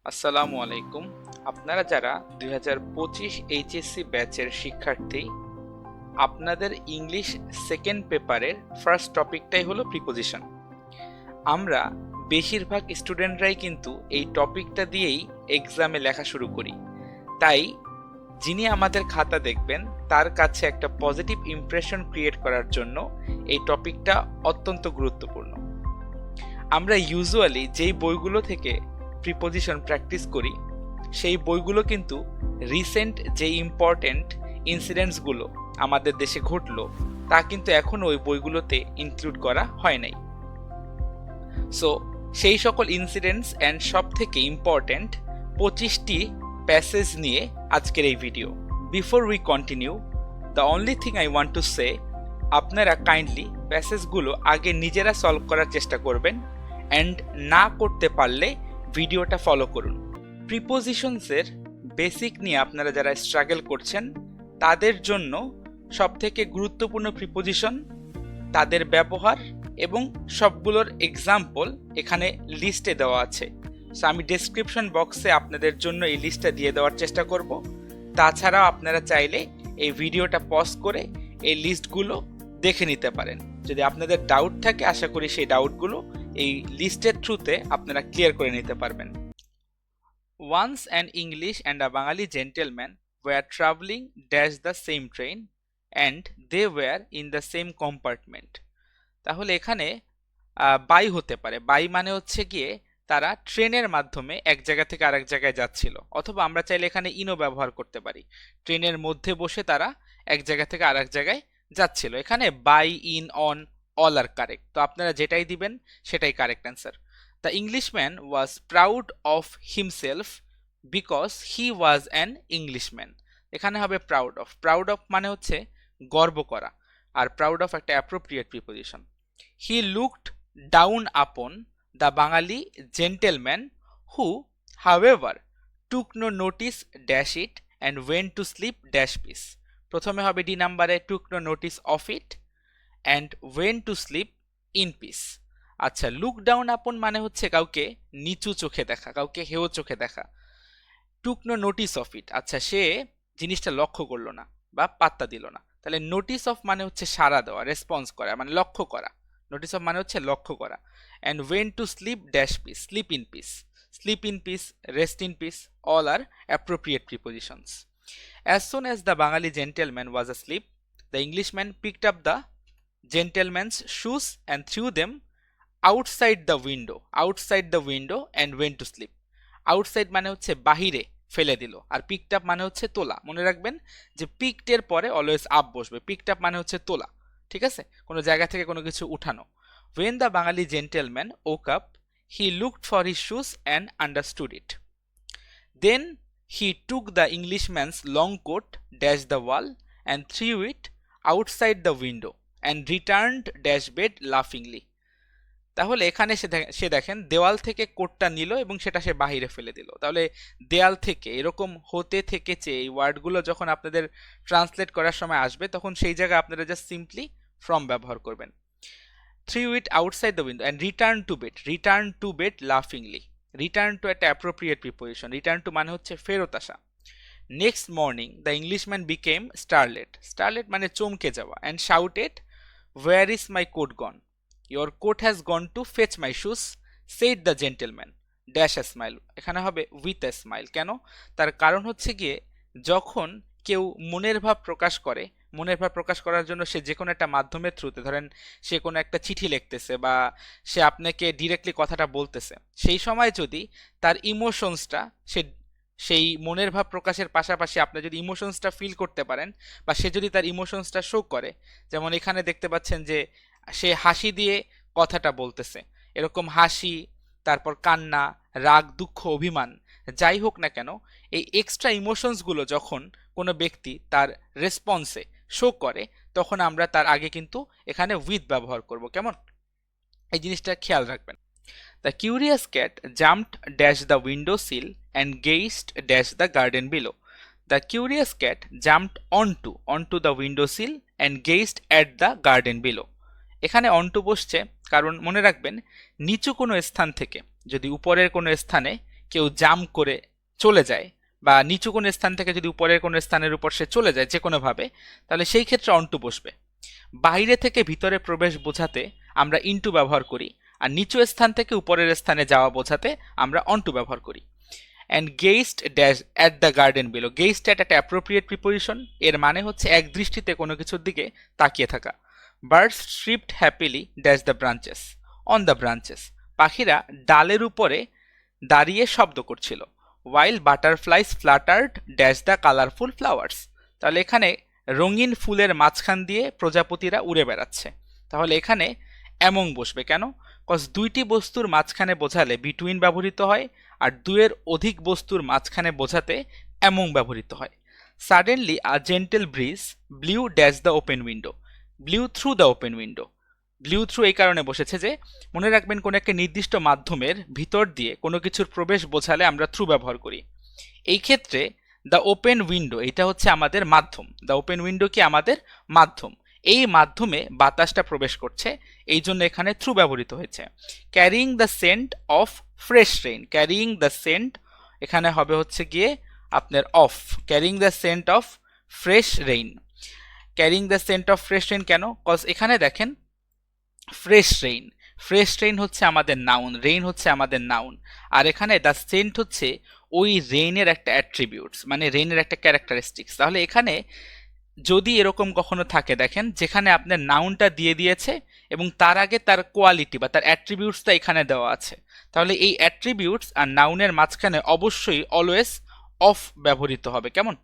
আসসালামু আলাইকুম। আপনারা যারা 2025 এইচএসসি ব্যাচের শিক্ষার্থী, আপনাদের ইংলিশ সেকেন্ড পেপারের ফার্স্ট টপিকটাই হলো প্রিপোজিশন। আমরা বেশিরভাগ স্টুডেন্টরাই কিন্তু এই টপিকটা দিয়েই এক্সামে লেখা শুরু করি। তাই যিনি আমাদের খাতা দেখবেন তার কাছে একটা পজিটিভ ইমপ্রেশন ক্রিয়েট করার জন্য এই টপিকটা অত্যন্ত গুরুত্বপূর্ণ। আমরা ইউজুয়ালি যেই বইগুলো থেকে প্রিপোজিশন প্র্যাকটিস করি সেই বইগুলো কিন্তু রিসেন্ট যে ইম্পর্টেন্ট ইনসিডেন্টসগুলো আমাদের দেশে ঘটলো তা কিন্তু এখনো ওই বইগুলোতে ইনক্লুড করা হয় নাই। সো সেই সকল ইনসিডেন্টস অ্যান্ড সব থেকে ইম্পর্টেন্ট 25টি প্যাসেজ নিয়ে আজকের এই video. Before we continue, the only thing I want to say, আপনারা কাইন্ডলি প্যাসেজগুলো আগে নিজেরা সলভ করার চেষ্টা করবেন, অ্যান্ড না করতে পারলে ভিডিওটা ফলো করুন। প্রিপোজিশনসের বেসিক নিয়ে আপনারা যারা স্ট্রাগল করছেন তাদের জন্য সবথেকে গুরুত্বপূর্ণ প্রিপোজিশন, তাদের ব্যবহার এবং সবগুলোর এক্সাম্পল এখানে লিস্টে দেওয়া আছে। সো আমি ডেসক্রিপশন বক্সে আপনাদের জন্য এই লিস্টটা দিয়ে দেওয়ার চেষ্টা করব। তাছাড়াও আপনারা চাইলে এই ভিডিওটা পজ করে এই লিস্টগুলো দেখে নিতে পারেন। যদি আপনাদের ডাউট থাকে আশা করি সেই ডাউটগুলো এই লিস্টের থ্রুতে আপনারা ক্লিয়ার করে নিতে পারবেন। Once an English and a Bengali gentleman were traveling dash the same train and they were in the same compartment. তাহলে এখানে বাই হতে পারে। বাই মানে হচ্ছে গিয়ে তারা ট্রেনের মাধ্যমে এক জায়গা থেকে আরেক জায়গায় যাচ্ছিল, অথবা আমরা চাইলে এখানে ইনও ব্যবহার করতে পারি। ট্রেনের মধ্যে বসে তারা এক জায়গা থেকে আরেক জায়গায় যাচ্ছিল। এখানে বাই, ইন, অন, অল আর কারেক্ট। তো আপনারা যেটাই দিবেন সেটাই correct answer. The Englishman was proud of himself because he was an Englishman. এখানে হবে প্রাউড অফ। প্রাউড অফ মানে হচ্ছে গর্ব করা, আর প্রাউড অফ একটা appropriate preposition. He looked down upon the Bengali gentleman who however took no notice dash it and went to sleep dash peace. প্রথমে হবে ডি নাম্বারে took no notice of it and went to sleep in peace. আচ্ছা, look down upon মানে হচ্ছে কাউকে নিচু চোখে দেখা, কাউকে হেয় চোখে দেখা। টুক নো নোটিস অফ ইট, আচ্ছা সে জিনিসটা লক্ষ্য করলো না বা পাত্তা দিল না। তাহলে নোটিস অফ মানে হচ্ছে সাড়া দেওয়া, রেসপন্স করা, মানে লক্ষ্য করা। নোটিস অফ মানে হচ্ছে লক্ষ্য করা। And went to sleep dash piece, slip in piece. Slip in piece, rest in peace, all are appropriate prepositions. As soon as the Bengali gentleman was asleep, the Englishman picked up the gentleman's shoes and threw them outside the window and went to sleep. Outside মানে হচ্ছে বাহিরে ফেলে দিল, আর picked up মানে হচ্ছে তোলা। মনে রাখবেন যে পিকড এর পরে অলওয়েজ আপ বসবে। পিকড আপ মানে হচ্ছে তোলা, ঠিক আছে, কোনো জায়গা থেকে কোনো কিছু উঠানো। When the Bengali gentleman woke up, he looked for his shoes and understood it. Then he took the Englishman's long coat dash the wall and threw it outside the window and returned dash bed laughingly. তাহলে এখানে সে দেখেন দেওয়াল থেকে কোটটা নিল এবং সেটা সে বাহিরে ফেলে দিল। তাহলে দেয়াল থেকে, এরকম হতে থেকেছে, এই ওয়ার্ডগুলো যখন আপনাদের ট্রান্সলেট করার সময় আসবে তখন সেই জায়গায় আপনারা জাস্ট সিম্পলি ফ্রম ব্যবহার করবেন। Threw it outside the window and return to bed laughingly. Return to একটা অ্যাপ্রোপ্রিয়েট প্রিপোজিশন। রিটার্ন টু মানে হচ্ছে ফেরত আসা। Next morning the Englishman became startled মানে চমকে যাওয়া, and shouted, where is my coat gone? Your coat has gone to fetch my shoes, said the gentleman dash a smile. এখানে হবে with a smile। কেন? তার কারণ হচ্ছে গিয়ে যখন কেউ মনের ভাব প্রকাশ করে, মনের ভাব প্রকাশ করার জন্য সে যে কোনো একটা মাধ্যমের থ্রুতে, ধরেন সে কোনো একটা চিঠি লিখতেছে বা সে আপনাকে ডিরেক্টলি কথাটা বলতেছে, সেই সময় যদি তার ইমোশনসটা, সেই মনের ভাব প্রকাশের পাশাপাশি আপনি যদি ইমোশনসটা ফিল করতে পারেন বা সে যদি তার ইমোশনসটা শো করে, যেমন এখানে দেখতে পাচ্ছেন যে সে হাসি দিয়ে কথাটা বলতেছে, এরকম হাসি, তারপর কান্না, রাগ, দুঃখ, অভিমান, যাই হোক না কেন, এই এক্সট্রা ইমোশনসগুলো যখন কোনো ব্যক্তি তার রেসপন্সে শো করে তখন আমরা তার আগে কিন্তু এখানে উইথ ব্যবহার করব। কেমন? এই জিনিসটা খেয়াল রাখবেন। The curious cat jumped dash the window sill and gazed dash the garden below. The curious cat jumped onto the window sill and gazed at the garden below. এখানে অনটু বসছে কারণ মনে রাখবেন নিচু কোনো স্থান থেকে যদি উপরের কোনো স্থানে কেউ জাম করে চলে যায়, বা নিচু কোনো স্থান থেকে যদি উপরের কোনো স্থানের উপর সে চলে যায় যে কোনোভাবে, তাহলে সেই ক্ষেত্রে অনটু বসবে। বাইরে থেকে ভিতরে প্রবেশ বোঝাতে আমরা ইনটু ব্যবহার করি, আর নিচু স্থান থেকে উপরের স্থানে যাওয়া বোঝাতে আমরা অনটু ব্যবহার করি। And gazed dash at the garden below, gazed at একটা অ্যাপ্রোপ্রিয়েট প্রিপোজিশন, এর মানে হচ্ছে এক দৃষ্টিতে কোনো কিছুর দিকে তাকিয়ে থাকা। Birds tripped happily dash the branches, on the branches, পাখিরা ডালের উপরে দাঁড়িয়ে শব্দ করছিল। While butterflies fluttered dash the colourful flowers, তাহলে এখানে রঙিন ফুলের মাঝখান দিয়ে প্রজাপতিরা উড়ে বেড়াচ্ছে। তাহলে এখানে অ্যামং বসবে কেন? কজ দুইটি বস্তুর মাঝখানে বোঝালে বিটুইন ব্যবহৃত হয়, আর দুয়ের অধিক বস্তুর মাঝখানে বোঝাতে অ্যামং ব্যবহৃত হয়। Suddenly a gentle bridge blew dash the open window, blew through the open window, blew through এই কারণে বসেছে যে মনে রাখবেন কোনো একটা নির্দিষ্ট মাধ্যমের ভিতর দিয়ে কোনো কিছুর প্রবেশ বোঝালে আমরা থ্রু ব্যবহার করি। এই ক্ষেত্রে দ্য ওপেন উইন্ডো এটা হচ্ছে আমাদের মাধ্যম, দ্য ওপেন উইন্ডো কি আমাদের মাধ্যম, এই মাধ্যমে বাতাসটা প্রবেশ করছে, এই জন্য এখানে থ্রু ব্যবহৃত হয়েছে। Carrying the scent of fresh rain, carrying the scent এখানে হবে হচ্ছে গিয়ে আপনার of, carrying the scent of fresh rain. Carrying the scent of fresh rain কেন? কজ এখানে দেখেন ফ্রেশ রেইন, ফ্রেশ রেইন হচ্ছে আমাদের নাউন, রেইন হচ্ছে আমাদের নাউন, আর এখানে দ্য সেন্ট হচ্ছে ওই রেইনের একটা অ্যাট্রিবিউটস, মানে রেইনের একটা ক্যারেক্টারিস্টিক্স। তাহলে এখানে যদি এরকম কখনো থাকে দেখেন যেখানে আপনার নাউনটা দিয়ে দিয়েছে এবং তার আগে তার কোয়ালিটি বা তার অ্যাট্রিবিউটসটা এখানে দেওয়া আছে, তাহলে এই অ্যাট্রিবিউটস আর নাউনের মাঝখানে অবশ্যই অলওয়েজ অফ ব্যবহৃত হবে। কেমন?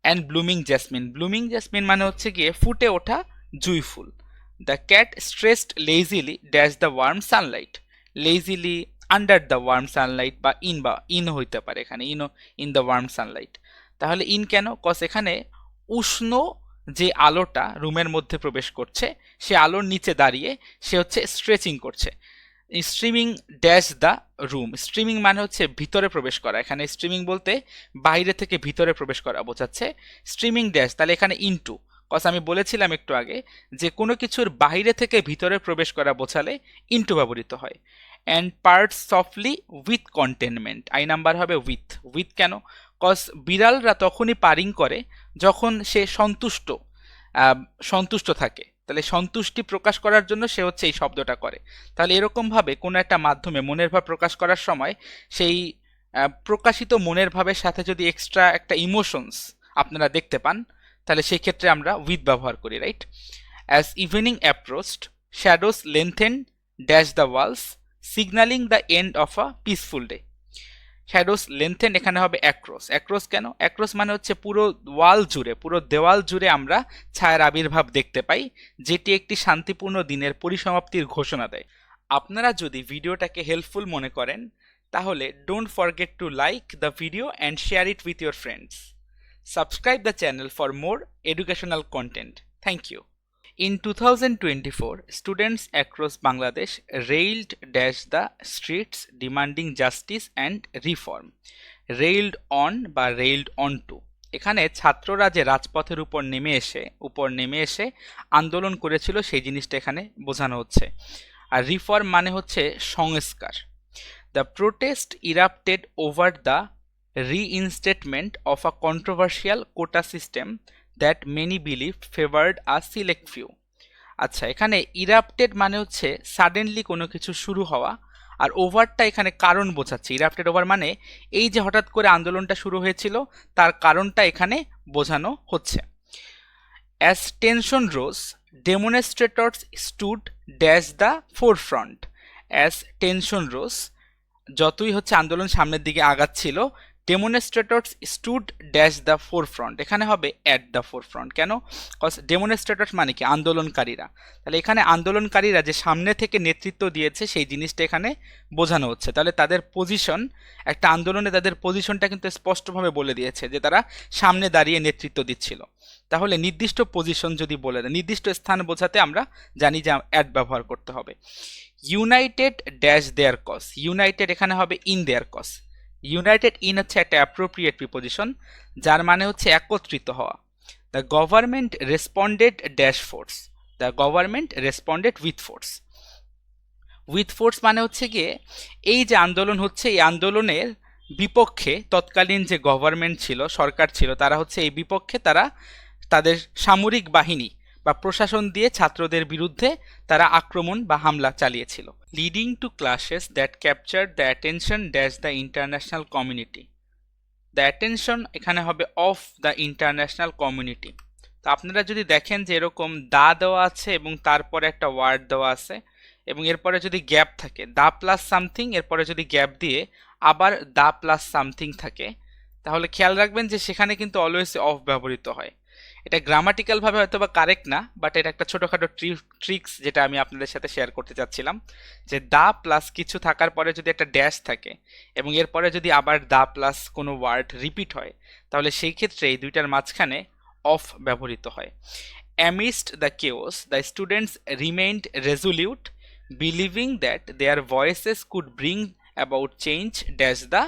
And blooming jasmine, blooming jasmine মানে হচ্ছে গিয়ে ফুটে ওঠা জুঁই ফুল। The cat stretched lazily dash the warm sunlight, lazily under the warm sunlight, বা ইন হইতে পারে এখানে, ইন দ্য ওয়ার্ম সানলাইট। তাহলে ইন কেন? কজ এখানে উষ্ণ যে আলোটা রুমের মধ্যে প্রবেশ করছে সে আলোর নিচে দাঁড়িয়ে সে হচ্ছে স্ট্রেচিং করছে। Streaming dash the room, streaming মানে হচ্ছে ভিতরে প্রবেশ করা, এখানে স্ট্রিমিং বলতে বাইরে থেকে ভিতরে প্রবেশ করা বোঝাচ্ছে। স্ট্রিমিং ড্যাশ, তাহলে এখানে ইনটু, কজ আমি বলেছিলাম একটু আগে যে কোনো কিছুর বাইরে থেকে ভিতরে প্রবেশ করা বোঝালে ইনটু ব্যবহৃত হয়। And part softly with containment, I number হবে উইথ। উইথ কেন? কজ বিড়ালরা তখনই পারিং করে যখন সে সন্তুষ্ট থাকে, তাহলে সন্তুষ্টি প্রকাশ করার জন্য সে হচ্ছে এই শব্দটা করে। তাহলে এরকমভাবে কোনো একটা মাধ্যমে মনের ভাব প্রকাশ করার সময় সেই প্রকাশিত মনের ভাবের সাথে যদি এক্সট্রা একটা ইমোশনস আপনারা দেখতে পান, তাহলে সেই ক্ষেত্রে আমরা উইথ ব্যবহার করি, right? As evening approached shadows lengthen dash the walls signalling the end of a peaceful day. Shadows lengthen এখানে হবে অ্যাক্রস, অ্যাক্রস কেন? অ্যাক্রস মানে হচ্ছে পুরো ওয়াল জুড়ে, পুরো দেওয়াল জুড়ে আমরা ছায়ার আবির্ভাব দেখতে পাই, যেটি একটি শান্তিপূর্ণ দিনের পরিসমাপ্তির ঘোষণা দেয়। আপনারা যদি ভিডিওটাকে হেল্পফুল মনে করেন তাহলে don't forget to like the video and share it with your friends. Subscribe the channel for more educational content. Thank you. In 2024, students across Bangladesh railed dash the streets demanding justice and reform. Railed on বা railed onto, এখানে ছাত্ররা যে রাজপথের উপর নেমে এসে আন্দোলন করেছিল সেই জিনিসটা এখানে বোঝানো হচ্ছে। আর রিফর্ম মানে হচ্ছে সংস্কার। The protest erupted over the reinstatement of a controversial quota system that many believed favored a select few. আচ্ছা, এখানে ইরাপ্টেড মানে হচ্ছে সাডেনলি কোনো কিছু শুরু হওয়া, আর ওভারটা এখানে কারণ বোঝাচ্ছে। ইরাপ্টেড ওভার মানে এই যে হঠাৎ করে আন্দোলনটা শুরু হয়েছিল তার কারণটা এখানে বোঝানো হচ্ছে। As tension rose demonstrators stood dash the forefront. As tension rose, যতই হচ্ছে আন্দোলন সামনের দিকে আগাচ্ছিল, demonstrators stood dash the forefront, এখানে হবে অ্যাট দ্য ফোরফ্রন্ট। কেন? কজ ডেমনস্ট্রেটর্স মানে কি? আন্দোলনকারীরা। তাহলে এখানে আন্দোলনকারীরা যে সামনে থেকে নেতৃত্ব দিয়েছে সেই জিনিসটা এখানে বোঝানো হচ্ছে। তাহলে তাদের পজিশন, একটা আন্দোলনে তাদের পজিশনটা কিন্তু স্পষ্টভাবে বলে দিয়েছে যে তারা সামনে দাঁড়িয়ে নেতৃত্ব দিচ্ছিল। তাহলে নির্দিষ্ট পজিশন যদি বলে দেয়, নির্দিষ্ট স্থান বোঝাতে আমরা জানি যে অ্যাট ব্যবহার করতে হবে। United dash their cause, united এখানে হবে in their cause. United in হচ্ছে একটা অ্যাপ্রোপ্রিয়েট প্রিপোজিশন যার মানে হচ্ছে একত্রিত হওয়া। The government responded dash force, the government responded with force. With force মানে হচ্ছে গিয়ে এই যে আন্দোলন হচ্ছে এই আন্দোলনের বিপক্ষে তৎকালীন যে গভর্নমেন্ট ছিল, সরকার ছিল, তারা হচ্ছে এই বিপক্ষে, তারা তাদের সামরিক বাহিনী বা প্রশাসন দিয়ে ছাত্রদের বিরুদ্ধে তারা আক্রমণ বা হামলা চালিয়েছিল। Leading to clashes that capture the attention dash the international community. The attention এখানে হবে অফ দ্য ইন্টারন্যাশনাল কমিউনিটি। তো আপনারা যদি দেখেন যে এরকম দা দেওয়া আছে এবং তারপরে একটা ওয়ার্ড দেওয়া আছে এবং এরপরে যদি গ্যাপ থাকে, দা প্লাস সামথিং, এরপরে যদি গ্যাপ দিয়ে আবার দা প্লাস সামথিং থাকে, তাহলে খেয়াল রাখবেন যে সেখানে কিন্তু অলওয়েজ অফ ব্যবহৃত হয়। এটা গ্রামাটিক্যাল ভাবে হয়তো বা কারেক্ট না, বাট এটা একটা ছোটখাটো ট্রিক্স যেটা আমি আপনাদের সাথে শেয়ার করতে চাচ্ছিলাম, যে দা প্লাস কিছু থাকার পরে যদি একটা ড্যাশ থাকে এবং এরপরে যদি আবার দা প্লাস কোনো ওয়ার্ড রিপিট হয়, তাহলে সেই ক্ষেত্রে এই দুইটার মাঝখানে অফ ব্যবহৃত হয়। Amidst the chaos, the students remained resolute, believing that their voices could bring about change dash the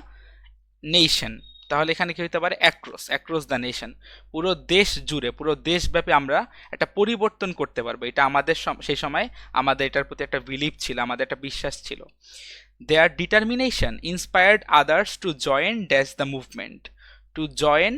nation. তাহলে এখানে কি হতে পারে, অ্যাক্রস দ্য নেশন, পুরো দেশ জুড়ে, পুরো দেশব্যাপী আমরা একটা পরিবর্তন করতে পারবো। এটা আমাদের সেই সময় আমাদের এটার প্রতি একটা বিলিভ ছিল, আমাদের একটা বিশ্বাস ছিল। Their determination inspired others to join dash the movement, to join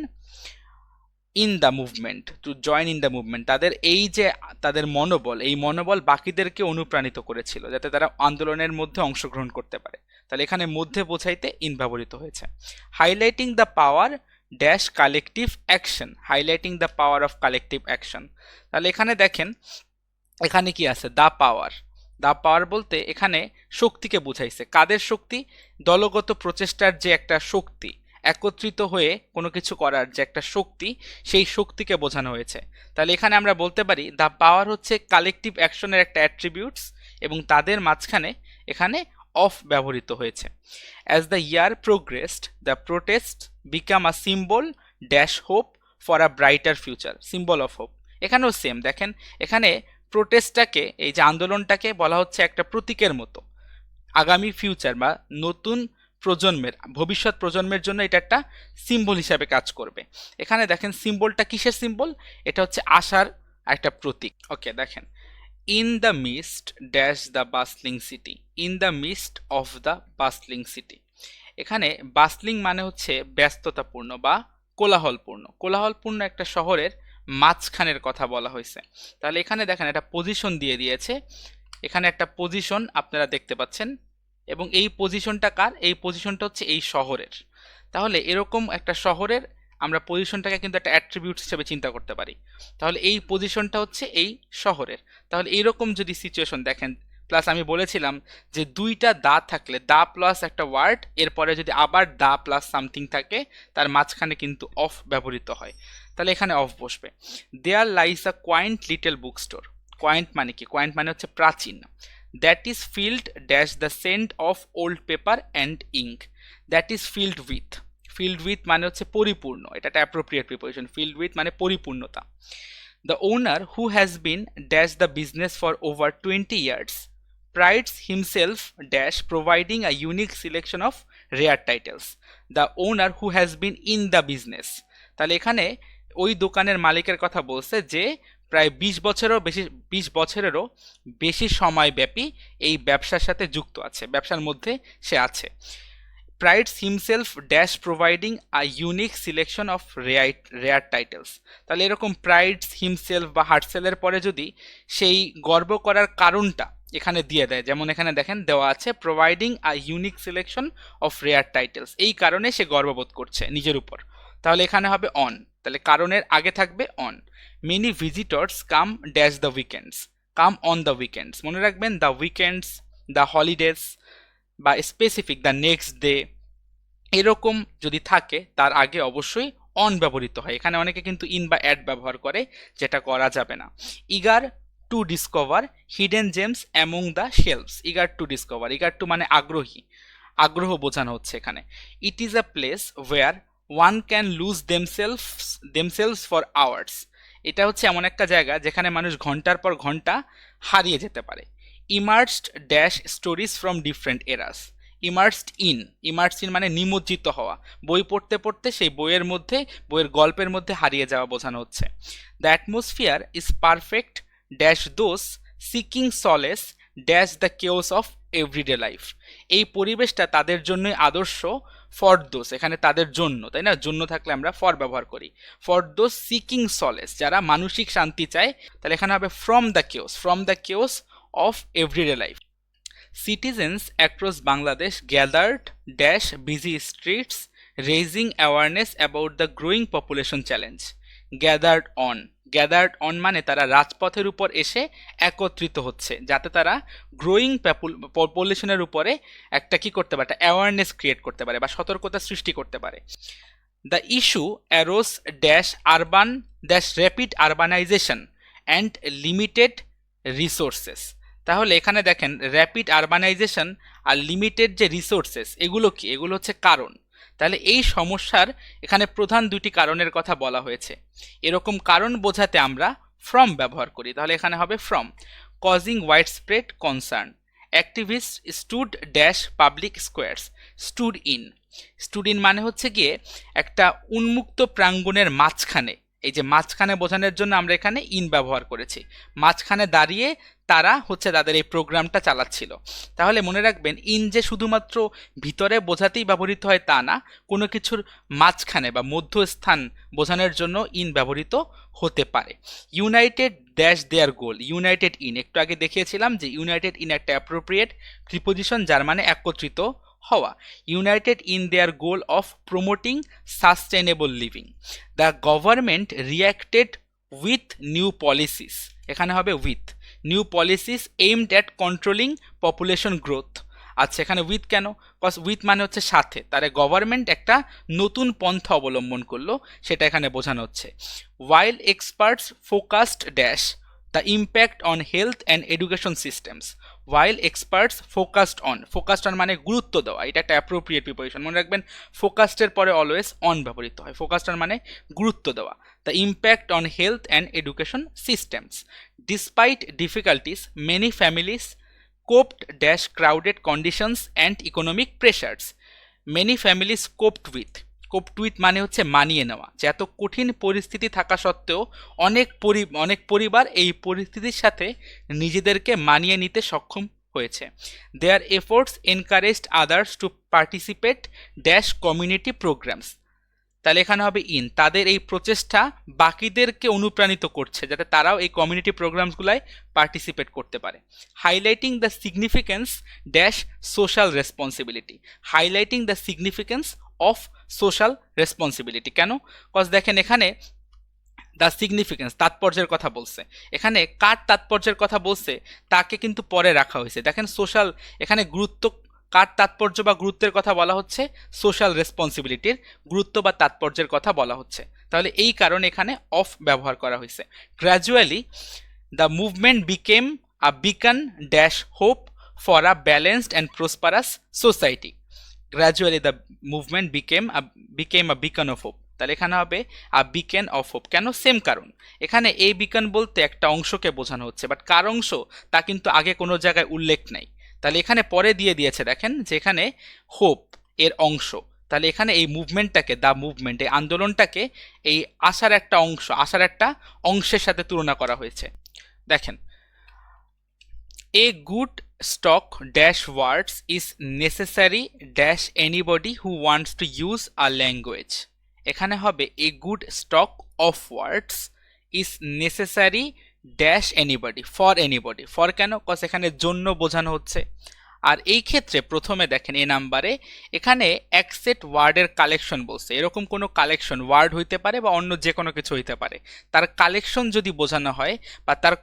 in the movement, to join in the movement. তাদের এই যে তাদের মনোবল, এই মনোবল বাকিদেরকে অনুপ্রাণিত করেছিল যাতে তারা আন্দোলনের মধ্যে অংশগ্রহণ করতে পারে। তাহলে এখানে মধ্যে বোঝাইতে ইন ব্যবহৃত হয়েছে। Highlighting the power dash collective action, highlighting the power of collective action. তাহলে এখানে দেখেন, এখানে কি আছে, দা পাওয়ার। দা পাওয়ার বলতে এখানে শক্তিকে বুঝাইছে। কাদের শক্তি? দলগত প্রচেষ্টার যে একটা শক্তি, একত্রিত হয়ে কোনো কিছু করার যে একটা শক্তি, সেই শক্তিকে বোঝানো হয়েছে। তাহলে এখানে আমরা বলতে পারি দ্য পাওয়ার হচ্ছে কালেকটিভ অ্যাকশনের একটা অ্যাট্রিবিউটস এবং তাদের মাঝখানে এখানে অফ ব্যবহৃত হয়েছে। As the year progressed the protest become a symbol dash hope for a brighter future, symbol of hope. এখানেও সেম, দেখেন এখানে প্রোটেস্টটাকে, এই যে আন্দোলনটাকে বলা হচ্ছে একটা প্রতীকের মতো, আগামী ফিউচার বা নতুন প্রজন্মের, ভবিষ্যৎ প্রজন্মের জন্য এটা একটা সিম্বল হিসাবে কাজ করবে। এখানে দেখেন সিম্বলটা কিসের সিম্বল, এটা হচ্ছে আশার একটা প্রতীক। ওকে, দেখেন in the mist dash the বাসলিং city, in the mist of the বাসলিং city. এখানে বাসলিং মানে হচ্ছে ব্যস্ততাপূর্ণ বা কোলাহলপূর্ণ, কোলাহলপূর্ণ একটা শহরের মাঝখানের কথা বলা হয়েছে। তাহলে এখানে দেখেন একটা পজিশন দিয়ে দিয়েছে, এখানে একটা পজিশন আপনারা দেখতে পাচ্ছেন এবং এই পজিশনটা কার, এই পজিশনটা হচ্ছে এই শহরের। তাহলে এরকম একটা শহরের আমরা পজিশনটাকে কিন্তু একটা অ্যাট্রিবিউট হিসেবে চিন্তা করতে পারি। তাহলে এই পজিশনটা হচ্ছে এই শহরের। তাহলে এইরকম যদি সিচুয়েশন দেখেন, প্লাস আমি বলেছিলাম যে দুইটা দা থাকলে, দা প্লাস একটা ওয়ার্ড, এরপরে যদি আবার দা প্লাস সামথিং থাকে, তার মাঝখানে কিন্তু অফ ব্যবহৃত হয়। তাহলে এখানে অফ বসবে। There lies a quaint little bookstore. Quaint মানে কি, কোয়াইন্ট মানে হচ্ছে প্রাচীন। That is filled dash the scent of old paper and ink, that is filled with. Filled with মানে হচ্ছে পরিপূর্ণ, এটা একটা অ্যাপ্রোপ্রিয়েট প্রিপোজিশন। ফিল্ড উইথ মানে পরিপূর্ণতা। The owner who has been dash the business for over 20 years prides himself dash providing a unique selection of rare titles. The owner who has been in the business, তাহলে এখানে ওই দোকানের মালিকের কথা বলছে যে প্রায় 20 বছরেরও বেশি সময়ব্যাপী এই ব্যবসার সাথে যুক্ত আছে, ব্যবসার মধ্যে সে আছে। prides himself dash providing a unique selection of rare titles. তাহলে এরকম prides himself বা হার্টসেলের পরে যদি সেই গর্ব করার কারণটা এখানে দিয়ে দেয়, যেমন এখানে দেখেন দেওয়া আছে providing a unique selection of rare titles, এই কারণে সে গর্ববোধ করছে নিজের উপর, তাহলে এখানে হবে অন। তাহলে কারণের আগে থাকবে on. many visitors come dash the weekends, come on the weekends, মনে রাখবেন the weekends, the holidays বা স্পেসিফিক দ্য নেক্সট ডে, এরকম যদি থাকে তার আগে অবশ্যই অন ব্যবহৃত হয়। এখানে অনেকে কিন্তু ইন বা অ্যাড ব্যবহার করে, যেটা করা যাবে না। Eager to discover hidden gems among the shelves, eager to discover, eager to মানে আগ্রহী, আগ্রহ বোঝানো হচ্ছে এখানে। It is a place where one can lose themselves for hours, এটা হচ্ছে এমন একটা জায়গা যেখানে মানুষ ঘন্টার পর ঘন্টা হারিয়ে যেতে পারে। Immersed dash stories from different eras, immersed in মানে নিমজ্জিত হওয়া, বই পড়তে পড়তে সেই বইয়ের গল্পের মধ্যে হারিয়ে যাওয়া বোঝানো হচ্ছে। The atmosphere is perfect dash those seeking solace dash the chaos of everyday life, এই পরিবেশটা তাদের জন্যই আদর্শ ফর দোজ, এখানে তাদের জন্য, তাই না? জন্য থাকলে আমরা ফর ব্যবহার করি। ফর দোজ সিকিং সলেস, যারা মানসিক শান্তি চায়, তাহলে এখানে হবে from the chaos of everyday life. Citizens across Bangladesh gathered dash busy streets, raising awareness about the growing population challenge. Gathered on মানে তারা রাজপথের উপর এসে একত্রিত হচ্ছে, যাতে তারা গ্রোয়িং পপুলেশনের উপরে একটা কি করতে পারে, একটা অ্যাওয়ারনেস ক্রিয়েট করতে পারে বা সতর্কতা সৃষ্টি করতে পারে। The issue arose dash urban dash rapid urbanization and limited resources. তাহলে এখানে দেখেন র্যাপিড আরবানাইজেশন আর লিমিটেড যে রিসোর্সেস, এগুলো কি? এগুলো হচ্ছে কারণ। তাহলে এই সমস্যার এখানে প্রধান দুটি কারণের কথা বলা হয়েছে। এরকম কারণ বোঝাতে আমরা ফ্রম ব্যবহার করি, তাহলে এখানে হবে from. Causing wide spread concern, activist stood dash public squares, stood in মানে হচ্ছে গিয়ে একটা উন্মুক্ত প্রাঙ্গণের মাঝখানে, এই যে মাঝখানে বোঝানোর জন্য আমরা এখানে ইন ব্যবহার করেছি, মাঝখানে দাঁড়িয়ে তারা হচ্ছে তাদের এই প্রোগ্রামটা চালাচ্ছিল। তাহলে মনে রাখবেন, ইন যে শুধুমাত্র ভিতরে বোঝাতেই ব্যবহৃত হয় তা না, কোনো কিছুর মাঝখানে বা মধ্যস্থান বোঝানোর জন্য ইন ব্যবহৃত হতে পারে। United dash their goal, united in, একটু আগে দেখিয়েছিলাম যে ইউনাইটেড ইন একটা অ্যাপ্রোপ্রিয়েট প্রিপোজিশন, যার মানে একত্রিত হওয়া। United in their goal of promoting sustainable living. The government reacted with new policies, এখানে হবে with new policies aimed at controlling population growth. আচ্ছা, এখানে উইথ কেন? কজ উইথ মানে হচ্ছে সাথে, তারে গভর্নমেন্ট একটা নতুন পন্থা অবলম্বন করলো, সেটা এখানে বোঝানো হচ্ছে। While experts focused dash the impact on health and education systems. While experts focused on মানে গুরুত্ব দেওয়া, এটা একটা অ্যাপ্রোপ্রিয়েট প্রিপোজিশন, মনে রাখবেন ফোকাসডের পরে অলওয়েজ অন ব্যবহৃত হয়। ফোকাসড অন মানে গুরুত্ব দেওয়া। The impact on health and education systems. Despite difficulties many families coped dash crowded conditions and economic pressures. Many families coped with মানে হচ্ছে মানিয়ে নেওয়া, যে এত কঠিন পরিস্থিতি থাকা সত্ত্বেও অনেক পরিবার এই পরিস্থিতির সাথে নিজেদেরকে মানিয়ে নিতে সক্ষম হয়েছে। Their efforts encouraged others to participate dash community programs. তাহলে এখানে হবে ইন, তাদের এই প্রচেষ্টা বাকিদেরকে অনুপ্রাণিত করছে যাতে তারাও এই কমিউনিটি প্রোগ্রামসগুলোয় পার্টিসিপেট করতে পারে। Highlighting the significance dash social responsibility, highlighting the significance of social responsibility. কেন? কজ দেখেন এখানে দ্য সিগনিফিকেন্স তাৎপর্যের কথা বলছে, এখানে কার তাৎপর্যের কথা বলছে তাকে কিন্তু পরে রাখা হয়েছে। দেখেন সোশ্যাল, এখানে গুরুত্ব কার তাৎপর্য বা গুরুত্বের কথা বলা হচ্ছে, সোশ্যাল রেসপন্সিবিলিটির গুরুত্ব বা তাৎপর্যের কথা বলা হচ্ছে, তাহলে এই কারণে এখানে অফ ব্যবহার করা হয়েছে। Gradually the movement became a Beacon dash hope for a balanced and prosperous society. Gradually the movement became a Beacon of hope, তাহলে এখানে হবে আ বিকেন অফ হোপ। কেন? সেম কারণ, এখানে এই বিকন বলতে একটা অংশকে বোঝানো হচ্ছে, বাট কার অংশ তা কিন্তু আগে কোনো জায়গায় উল্লেখ নেই, তাহলে এখানে পরে দিয়ে দিয়েছে দেখেন যে এখানে হোপ এর অংশ, তাহলে এখানে এই মুভমেন্টটাকে, দ্য মুভমেন্ট, এই আন্দোলনটাকে এই আশার একটা অংশ, আশার একটা অংশের সাথে তুলনা করা হয়েছে। দেখেন, a good stock dash words is necessary dash anybody who wants to use a language. এখানে হবে a good stock of words is necessary dash anybody, for কেন? কজ এখানে জন্য বোঝানো হচ্ছে। আর এই ক্ষেত্রে প্রথমে দেখেন এ নাম্বারে এখানে এক সেট ওয়ার্ডের কালেকশন বলছে, এরকম কোনো কালেকশন ওয়ার্ড হইতে পারে বা অন্য যে কোনো কিছু হইতে পারে, তার কালেকশন যদি বোঝানো হয় বা তার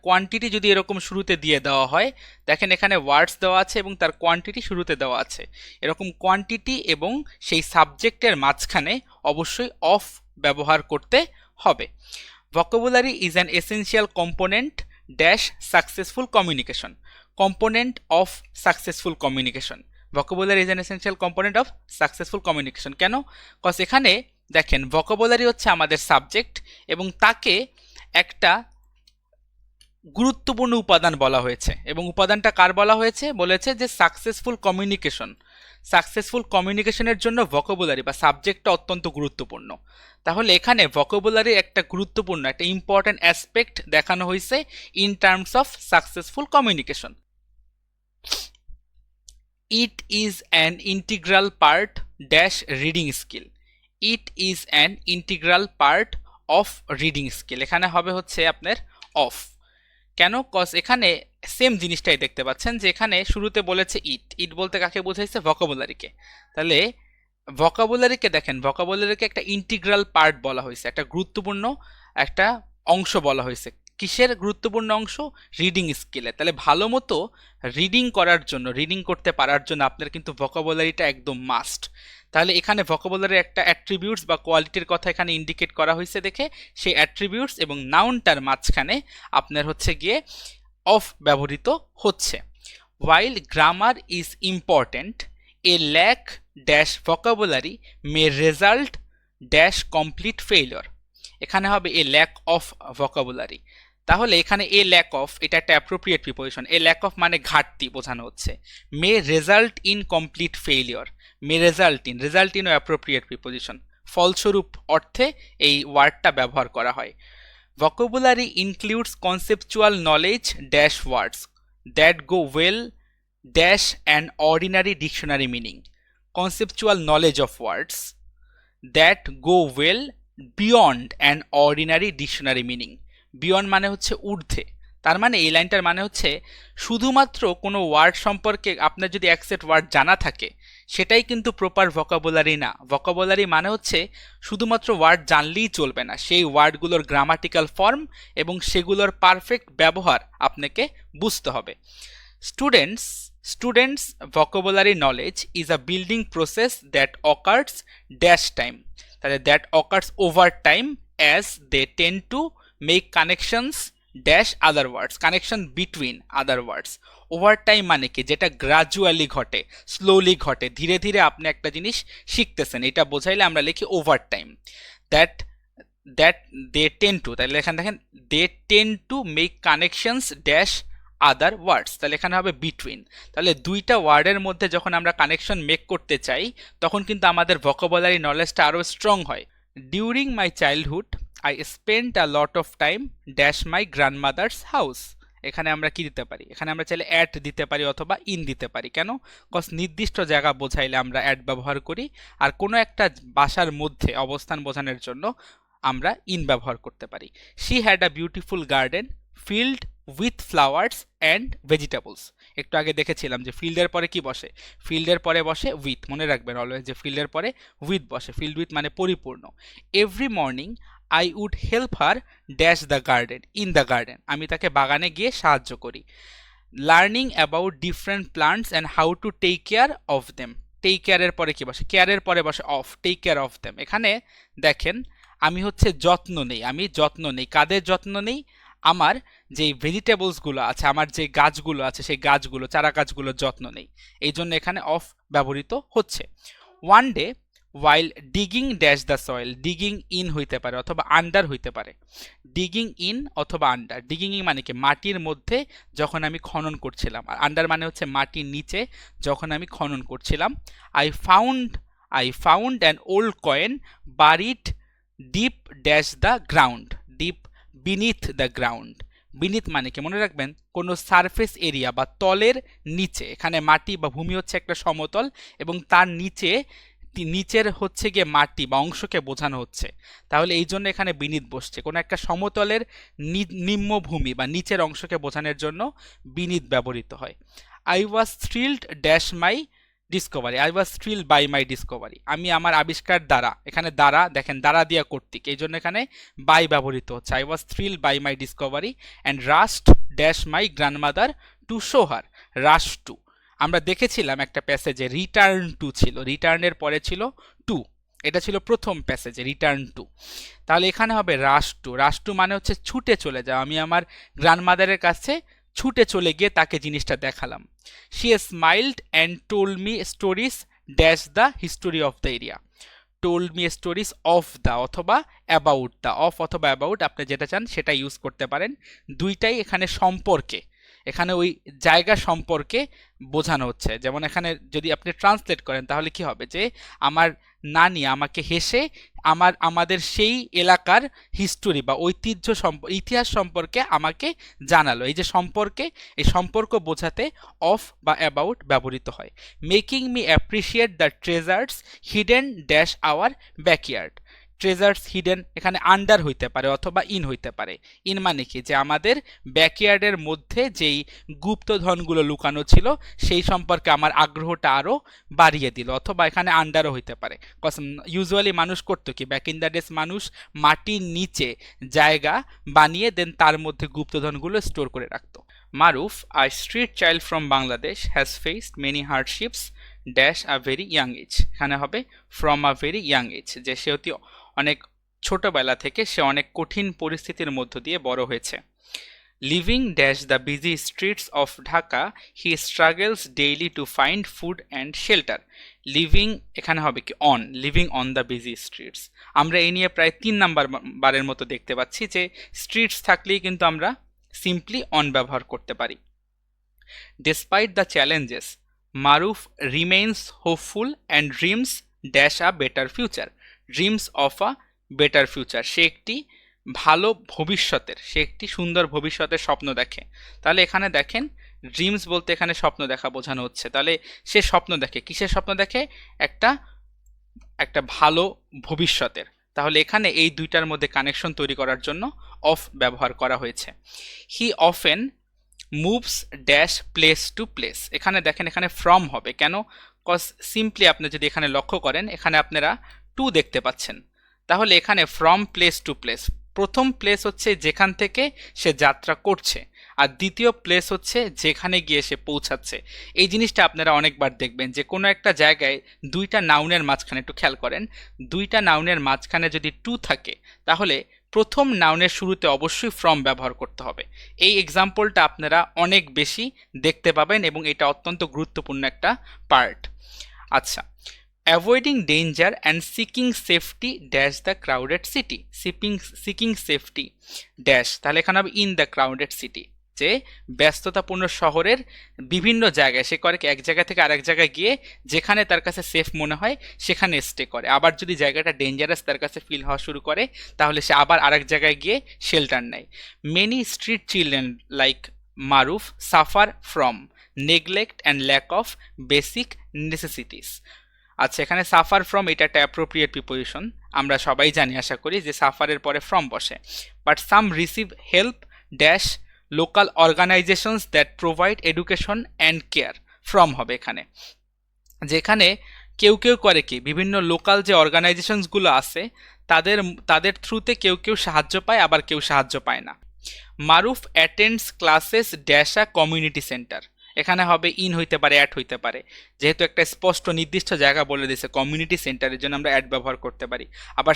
কোয়ান্টিটি যদি এরকম শুরুতে দিয়ে দেওয়া হয়, দেখেন এখানে ওয়ার্ডস দেওয়া আছে এবং তার কোয়ান্টিটি শুরুতে দেওয়া আছে, এরকম কোয়ান্টিটি এবং সেই সাবজেক্টের মাঝখানে অবশ্যই অফ ব্যবহার করতে হবে। Vocabulary is an essential component dash successful communication. Component of successful communication. Vocabulary is an essential component of successful communication. কেন? কজ এখানে দেখেন vocabulary হচ্ছে আমাদের সাবজেক্ট এবং তাকে একটা গুরুত্বপূর্ণ উপাদান বলা হয়েছে, এবং উপাদানটা কার বলা হয়েছে? বলেছে যে সাকসেসফুল কমিউনিকেশনের জন্য ভোকাবুলারি বা সাবজেক্টটা অত্যন্ত গুরুত্বপূর্ণ। তাহলে এখানে ভোকাবুলারি একটা গুরুত্বপূর্ণ, একটা ইম্পর্টেন্ট অ্যাসপেক্ট দেখানো হয়েছে in terms of successful communication. It is an integral part dash reading skill. It is an integral part of reading skill, এখানে হবে হচ্ছে আপনার অফ। কেন? কজ এখানে সেম জিনিসটাই দেখতে পাচ্ছেন যে এখানে শুরুতে বলেছে ইট, ইট বলতে কাকে বোঝাইছে? ভোকাবুলারিকে। তাহলে ভোকাবুলারিকে দেখেন, ভোকাবুলারিকে একটা ইন্টিগ্রাল পার্ট বলা হয়েছে, একটা গুরুত্বপূর্ণ একটা অংশ বলা হয়েছে। কিসের গুরুত্বপূর্ণ অংশ? রিডিং স্কিলে। তাহলে ভালো মতো রিডিং করার জন্য, রিডিং করতে পারার জন্য আপনার কিন্তু ভোকাবুলারিটা একদম মাস্ট। তাহলে এখানে ভোকাবুলারির একটা অ্যাট্রিবিউটস বা কোয়ালিটির কথা এখানে ইন্ডিকেট করা হয়েছে দেখে সেই অ্যাট্রিবিউটস এবং নাউনটার মাঝখানে আপনার হচ্ছে গিয়ে অফ ব্যবহৃত হচ্ছে। While grammar is important, a lack dash vocabulary may result dash complete failure. এখানে হবে a lack of vocabulary। তাহলে এখানে a lack of এটা একটা appropriate preposition. a lack of মানে ঘাটতি বোঝানো হচ্ছে। may result in complete failure, may result in appropriate preposition, ফলস্বরূপ অর্থে এই ওয়ার্ডটা ব্যবহার করা হয়। vocabulary includes conceptual knowledge dash words that go well dash an ordinary dictionary meaning, conceptual knowledge of words that go well beyond an ordinary dictionary meaning. beyond মানে হচ্ছে ঊর্ধ্বে, তার মানে এই লাইনটার মানে হচ্ছে শুধুমাত্র কোনো ওয়ার্ড সম্পর্কে আপনার যদি এক সেট ওয়ার্ড জানা থাকে সেটাই কিন্তু প্রপার ভোকাবুলারি না। ভোকাবুলারি মানে হচ্ছে শুধুমাত্র ওয়ার্ড জানলেই চলবে না, সেই ওয়ার্ডগুলোর গ্রামাটিক্যাল ফর্ম এবং সেগুলোর পারফেক্ট ব্যবহার আপনাকে বুঝতে হবে। Students vocabulary knowledge is a building process that occurs dash time, তাহলে that occurs over time as they tend to make connections dash other words, connection between other words. Over time মানে কি? যেটা gradually ঘটে, slowly ঘটে, ধীরে ধীরে আপনি একটা জিনিস শিখতেছেন, এটা বোঝাইলে আমরা লিখি over time. That that they tend to, তাহলে এখানে দেখেন they tend to make connections dash other words, তাহলে এখানে হবে বিটুইন। তাহলে দুইটা ওয়ার্ডের মধ্যে যখন আমরা কানেকশন মেক করতে চাই তখন কিন্তু আমাদের ভোকাবুলারি নলেজটা আরও স্ট্রং হয়। During my childhood I spent a lot of time dash my grandmother's house. এখানে আমরা কি দিতে পারি? এখানে আমরা চাইলে অ্যাট দিতে পারি অথবা ইন দিতে পারি। কেন? কজ নির্দিষ্ট জায়গা বোঝাইলে আমরা অ্যাট ব্যবহার করি, আর কোনো একটা বাসার মধ্যে অবস্থান বোঝানোর জন্য আমরা ইন ব্যবহার করতে পারি। She had a beautiful garden filled with flowers and vegetables. একটু আগে দেখেছিলাম যে ফিল্ডের পরে কি বসে? ফিল্ডের পরে বসে উইথ, মনে রাখবেন অলওয়েজ যে ফিল্ডের পরে উইথ বসে, ফিল্ড উইথ মানে পরিপূর্ণ। Every morning I would help her dash the garden, in the garden, আমি তাকে বাগানে গিয়ে সাহায্য করি। Learning about different plants and how to take care of them, take কেয়ারের পরে কি বসে? কেয়ারের পরে বসে of, take care of them. এখানে দেখেন আমি হচ্ছে যত্ন নেই, আমি যত্ন নেই, কাদের যত্ন নেই? আমার যে ভেজিটেবলসগুলো আছে, আমার যে গাছগুলো আছে সেই গাছগুলো, চারা গাছগুলোর যত্ন নেই, এই জন্য এখানে অফ ব্যবহৃত হচ্ছে। One day while digging dash the soil, digging in হইতে পারে অথবা আন্ডার হইতে পারে, ডিগিং ইন অথবা আন্ডার। ডিগিং ইন মানে কি? মাটির মধ্যে যখন আমি খনন করছিলাম, আর আন্ডার মানে হচ্ছে মাটির নিচে যখন আমি খনন করছিলাম। I found an old coin buried deep dash the ground, deep beneath the ground. Beneath মানে কি? মনে রাখবেন কোনো সারফেস এরিয়া বা তলের নিচে, এখানে মাটি বা ভূমি হচ্ছে একটা সমতল এবং তার নিচে নিচের হচ্ছে গিয়ে মাটি বা অংশকে বোঝানো হচ্ছে, তাহলে এই জন্য এখানে বিনিথ বসছে। কোনো একটা সমতলের নিম্নভূমি বা নিচের অংশকে বোঝানোর জন্য বিনিথ ব্যবহৃত হয়। I was thrilled dash my discovery, I was thrilled by my discovery, আমি আমার আবিষ্কার দ্বারা, এখানে দ্বারা দেখেন দ্বারা দিয়া কর্তৃক, এই জন্য এখানে বাই ব্যবহৃত হচ্ছে। I was thrilled by my discovery and rushed dash my grandmother to show her, rush to. আমরা দেখেছিলাম একটা প্যাসেজে রিটার্ন টু ছিল, রিটার্নের পরে ছিল টু, এটা ছিল প্রথম প্যাসেজে রিটার্ন টু। তাহলে এখানে হবে রাশ টু, রাশ টু মানে হচ্ছে ছুটে চলে যাওয়া, আমি আমার গ্র্যান্ডমাদারের কাছে ছুটে চলে গিয়ে তাকে জিনিসটা দেখালাম। She স্মাইলড and told me stories dash the history of the area, told me stories of the অথবা অ্যাবাউট দ্য, অফ অথবা অ্যাবাউট আপনি যেটা চান সেটা ইউজ করতে পারেন। দুইটাই এখানে সম্পর্কে, এখানে ওই জায়গা সম্পর্কে বোঝানো হচ্ছে। যেমন এখানে যদি আপনি ট্রান্সলেট করেন তাহলে কি হবে? যে আমার না নিয়ে আমাকে হেসে আমাদের সেই এলাকার হিস্টোরি বা ইতিহাস সম্পর্কে আমাকে জানালো। এই যে সম্পর্কে, এই সম্পর্ক বোঝাতে অফ বা অ্যাবাউট ব্যবহৃত হয়। Making me appreciate the treasures hidden dash our backyard. Treasures hidden এখানে আন্ডার হইতে পারে অথবা ইন হইতে পারে। ইন মানে কি, যে আমাদের ব্যাকইয়ার্ডের মধ্যে যেই গুপ্তধনগুলো লুকানো ছিল সেই সম্পর্কে আমার আগ্রহটা আরও বাড়িয়ে দিল, অথবা এখানে আন্ডারও হইতে পারে। ইউজুয়ালি মানুষ করতো কি, ব্যাক ইন দ্য ডেজ মানুষ মাটির নিচে জায়গা বানিয়ে দেন তার মধ্যে গুপ্তধনগুলো স্টোর করে রাখতো। Maruf, a street child from Bangladesh, has faced many hardships dash a very young age. এখানে হবে from a very young age, যে সে অতি অনেক ছোটবেলা থেকে সে অনেক কঠিন পরিস্থিতির মধ্য দিয়ে বড় হয়েছে। Living dash the busy streets of Dhaka, he struggles daily to find food and shelter. Living এখানে হবে কি on, living on the busy streets. আমরা এই নিয়ে প্রায় 3 নাম্বার বারের মতো দেখতে পাচ্ছি যে স্ট্রিটস থাকলেই কিন্তু আমরা সিম্পলি অন ব্যবহার করতে পারি। Despite the challenges, Maruf remains hopeful and dreams dash a better future. Dreams of a better future, সে একটি ভালো ভবিষ্যতের, সে একটি সুন্দর ভবিষ্যতের স্বপ্ন দেখে। তাহলে এখানে দেখেন ড্রিমস বলতে এখানে স্বপ্ন দেখা বোঝানো হচ্ছে। তাহলে সে স্বপ্ন দেখে, কিসের স্বপ্ন দেখে? একটা ভালো ভবিষ্যতের। তাহলে এখানে এই দুইটার মধ্যে কানেকশন তৈরি করার জন্য অফ ব্যবহার করা হয়েছে। হি often moves dash place to place. এখানে দেখেন এখানে ফ্রম হবে কেন? কজ সিম্পলি আপনি যদি এখানে লক্ষ্য করেন, এখানে আপনারা টু দেখতে পাচ্ছেন। তাহলে এখানে ফ্রম প্লেস টু প্লেস, প্রথম প্লেস হচ্ছে যেখান থেকে সে যাত্রা করছে, আর দ্বিতীয় প্লেস হচ্ছে যেখানে গিয়ে সে পৌঁছাচ্ছে। এই জিনিসটা আপনারা অনেকবার দেখবেন যে কোনো একটা জায়গায় দুইটা নাউনের মাঝখানে, একটু খেয়াল করেন, দুইটা নাউনের মাঝখানে যদি টু থাকে তাহলে প্রথম নাউনের শুরুতে অবশ্যই ফ্রম ব্যবহার করতে হবে। এই এক্সাম্পলটা আপনারা অনেক বেশি দেখতে পাবেন এবং এটা অত্যন্ত গুরুত্বপূর্ণ একটা পার্ট। আচ্ছা, avoiding danger and seeking safety dash the crowded city. Seeking safety dash, তাহলে এখানে হবে ইন দ্য ক্রাউডেড সিটি, যে ব্যস্ততাপূর্ণ শহরের বিভিন্ন জায়গায় সে করে এক জায়গা থেকে আরেক জায়গায় গিয়ে যেখানে তার কাছে সেফ মনে হয় সেখানে স্টে করে। আবার যদি জায়গাটা ডেঞ্জারাস তার কাছে ফিল হওয়া শুরু করে তাহলে সে আবার আরেক জায়গায় গিয়ে শেল্টার নেয়। Many street children like Maruf suffer from neglect and lack of basic necessities. আচ্ছা, এখানে সাফার ফ্রম এটা একটা অ্যাপ্রোপ্রিয়েট প্রিপোজিশন, আমরা সবাই জানি আশা করি যে সাফারের পরে ফ্রম বসে। But some receive help dash local organizations that provide education and care. From হবে এখানে, যেখানে কেউ কেউ করে কি, বিভিন্ন লোকাল যে অর্গানাইজেশনসগুলো আছে তাদের থ্রুতে কেউ কেউ সাহায্য পায়, আবার কেউ সাহায্য পায় না। Maruf attends classes dash a community centre. এখানে হবে ইন হইতে পারে, অ্যাট হইতে পারে, যেহেতু একটা স্পষ্ট নির্দিষ্ট জায়গা বলে দিয়েছে কমিউনিটি সেন্টারের জন্য আমরা অ্যাট ব্যবহার করতে পারি। আবার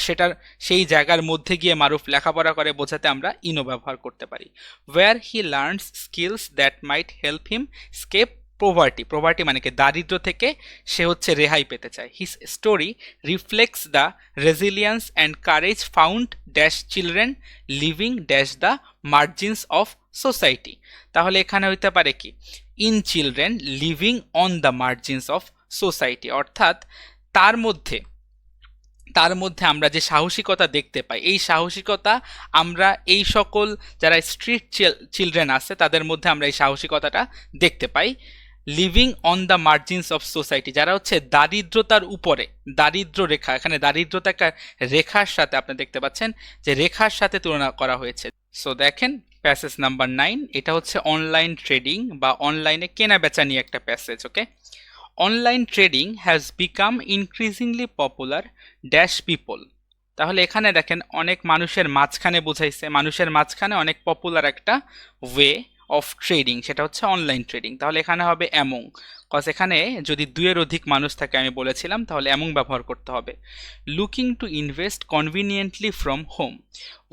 সেই জায়গার মধ্যে গিয়ে মারুফ লেখাপড়া করে বোঝাতে আমরা ইনও ব্যবহার করতে পারি। Where he learns skills that might help him escape poverty. Poverty মানে কি দারিদ্র থেকে সে হচ্ছে রেহাই পেতে চায়। His story reflects the resilience and courage found dash children living dash the margins of society. তাহলে এখানে হইতে পারে কি, in children living on the margins of society, অর্থাৎ তার মধ্যে আমরা যে সাহসিকতা দেখতে পাই, এই সাহসিকতা আমরা এই সকল যারা স্ট্রিট চিলড্রেন আছে তাদের মধ্যে আমরা এই সাহসিকতাটা দেখতে পাই। Living on the margins of society, যারা হচ্ছে দারিদ্রতার উপরে, দারিদ্র রেখা, এখানে দারিদ্রতা রেখার সাথে আপনি দেখতে পাচ্ছেন যে রেখার সাথে তুলনা করা হয়েছে। সো দেখেন প্যাসেজ নাম্বার 9, এটা হচ্ছে অনলাইন ট্রেডিং বা অনলাইনে কেনা বেচা নিয়ে একটা passage. Okay, online trading has become increasingly popular dash people. তাহলে এখানে দেখেন অনেক মানুষের মাঝখানে বোঝাইছে, মানুষের মাঝখানে অনেক পপুলার একটা ওয়ে অফ ট্রেডিং, সেটা হচ্ছে অনলাইন ট্রেডিং। তাহলে এখানে হবে অ্যামং, কজ এখানে যদি দুইয়ের অধিক মানুষ থাকে আমি বলেছিলাম তাহলে অ্যামং ব্যবহার করতে হবে। Looking to invest conveniently from home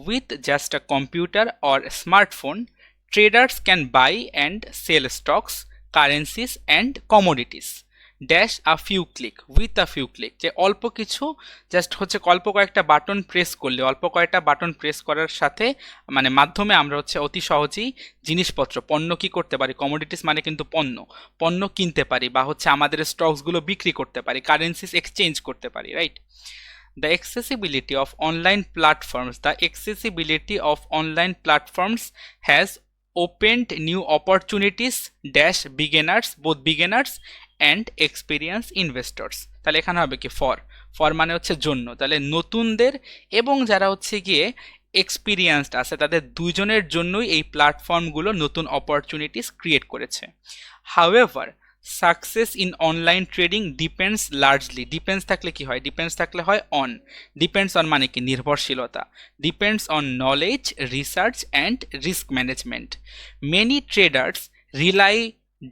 with just a computer or smartphone, traders can buy and sell stocks, currencies and commodities. Dash a few click, with a few click, যে অল্প কিছু জাস্ট হচ্ছে অল্প কয়েকটা button press করলে, অল্প কয়েকটা button press করার সাথে মানে মাধ্যমে আমরা হচ্ছে অতি সহজেই জিনিসপত্র পণ্য কি করতে পারি, কমোডিটিস মানে কিন্তু পণ্য, পণ্য কিনতে পারি বা হচ্ছে আমাদের স্টকসগুলো বিক্রি করতে পারি, কারেন্সিস এক্সচেঞ্জ করতে পারি, right? The accessibility of online platforms, the accessibility of online platforms has opened new opportunities dash beginners, both beginners and experienced investors. তাহলে এখানে হবে কি ফর মানে হচ্ছে জন্য, তাহলে নতুনদের এবং যারা হচ্ছে গিয়ে এক্সপিরিয়েন্সড আছে তাদের দুইজনের জন্যই এই প্ল্যাটফর্মগুলো নতুন অপরচুনিটিস ক্রিয়েট করেছে। However success in online trading depends largely, depends থাকলে কি হয়, ডিপেন্ডস থাকলে হয় অন, ডিপেন্ডস অন মানে কি নির্ভরশীলতা, depends on knowledge, research and risk management. Many traders rely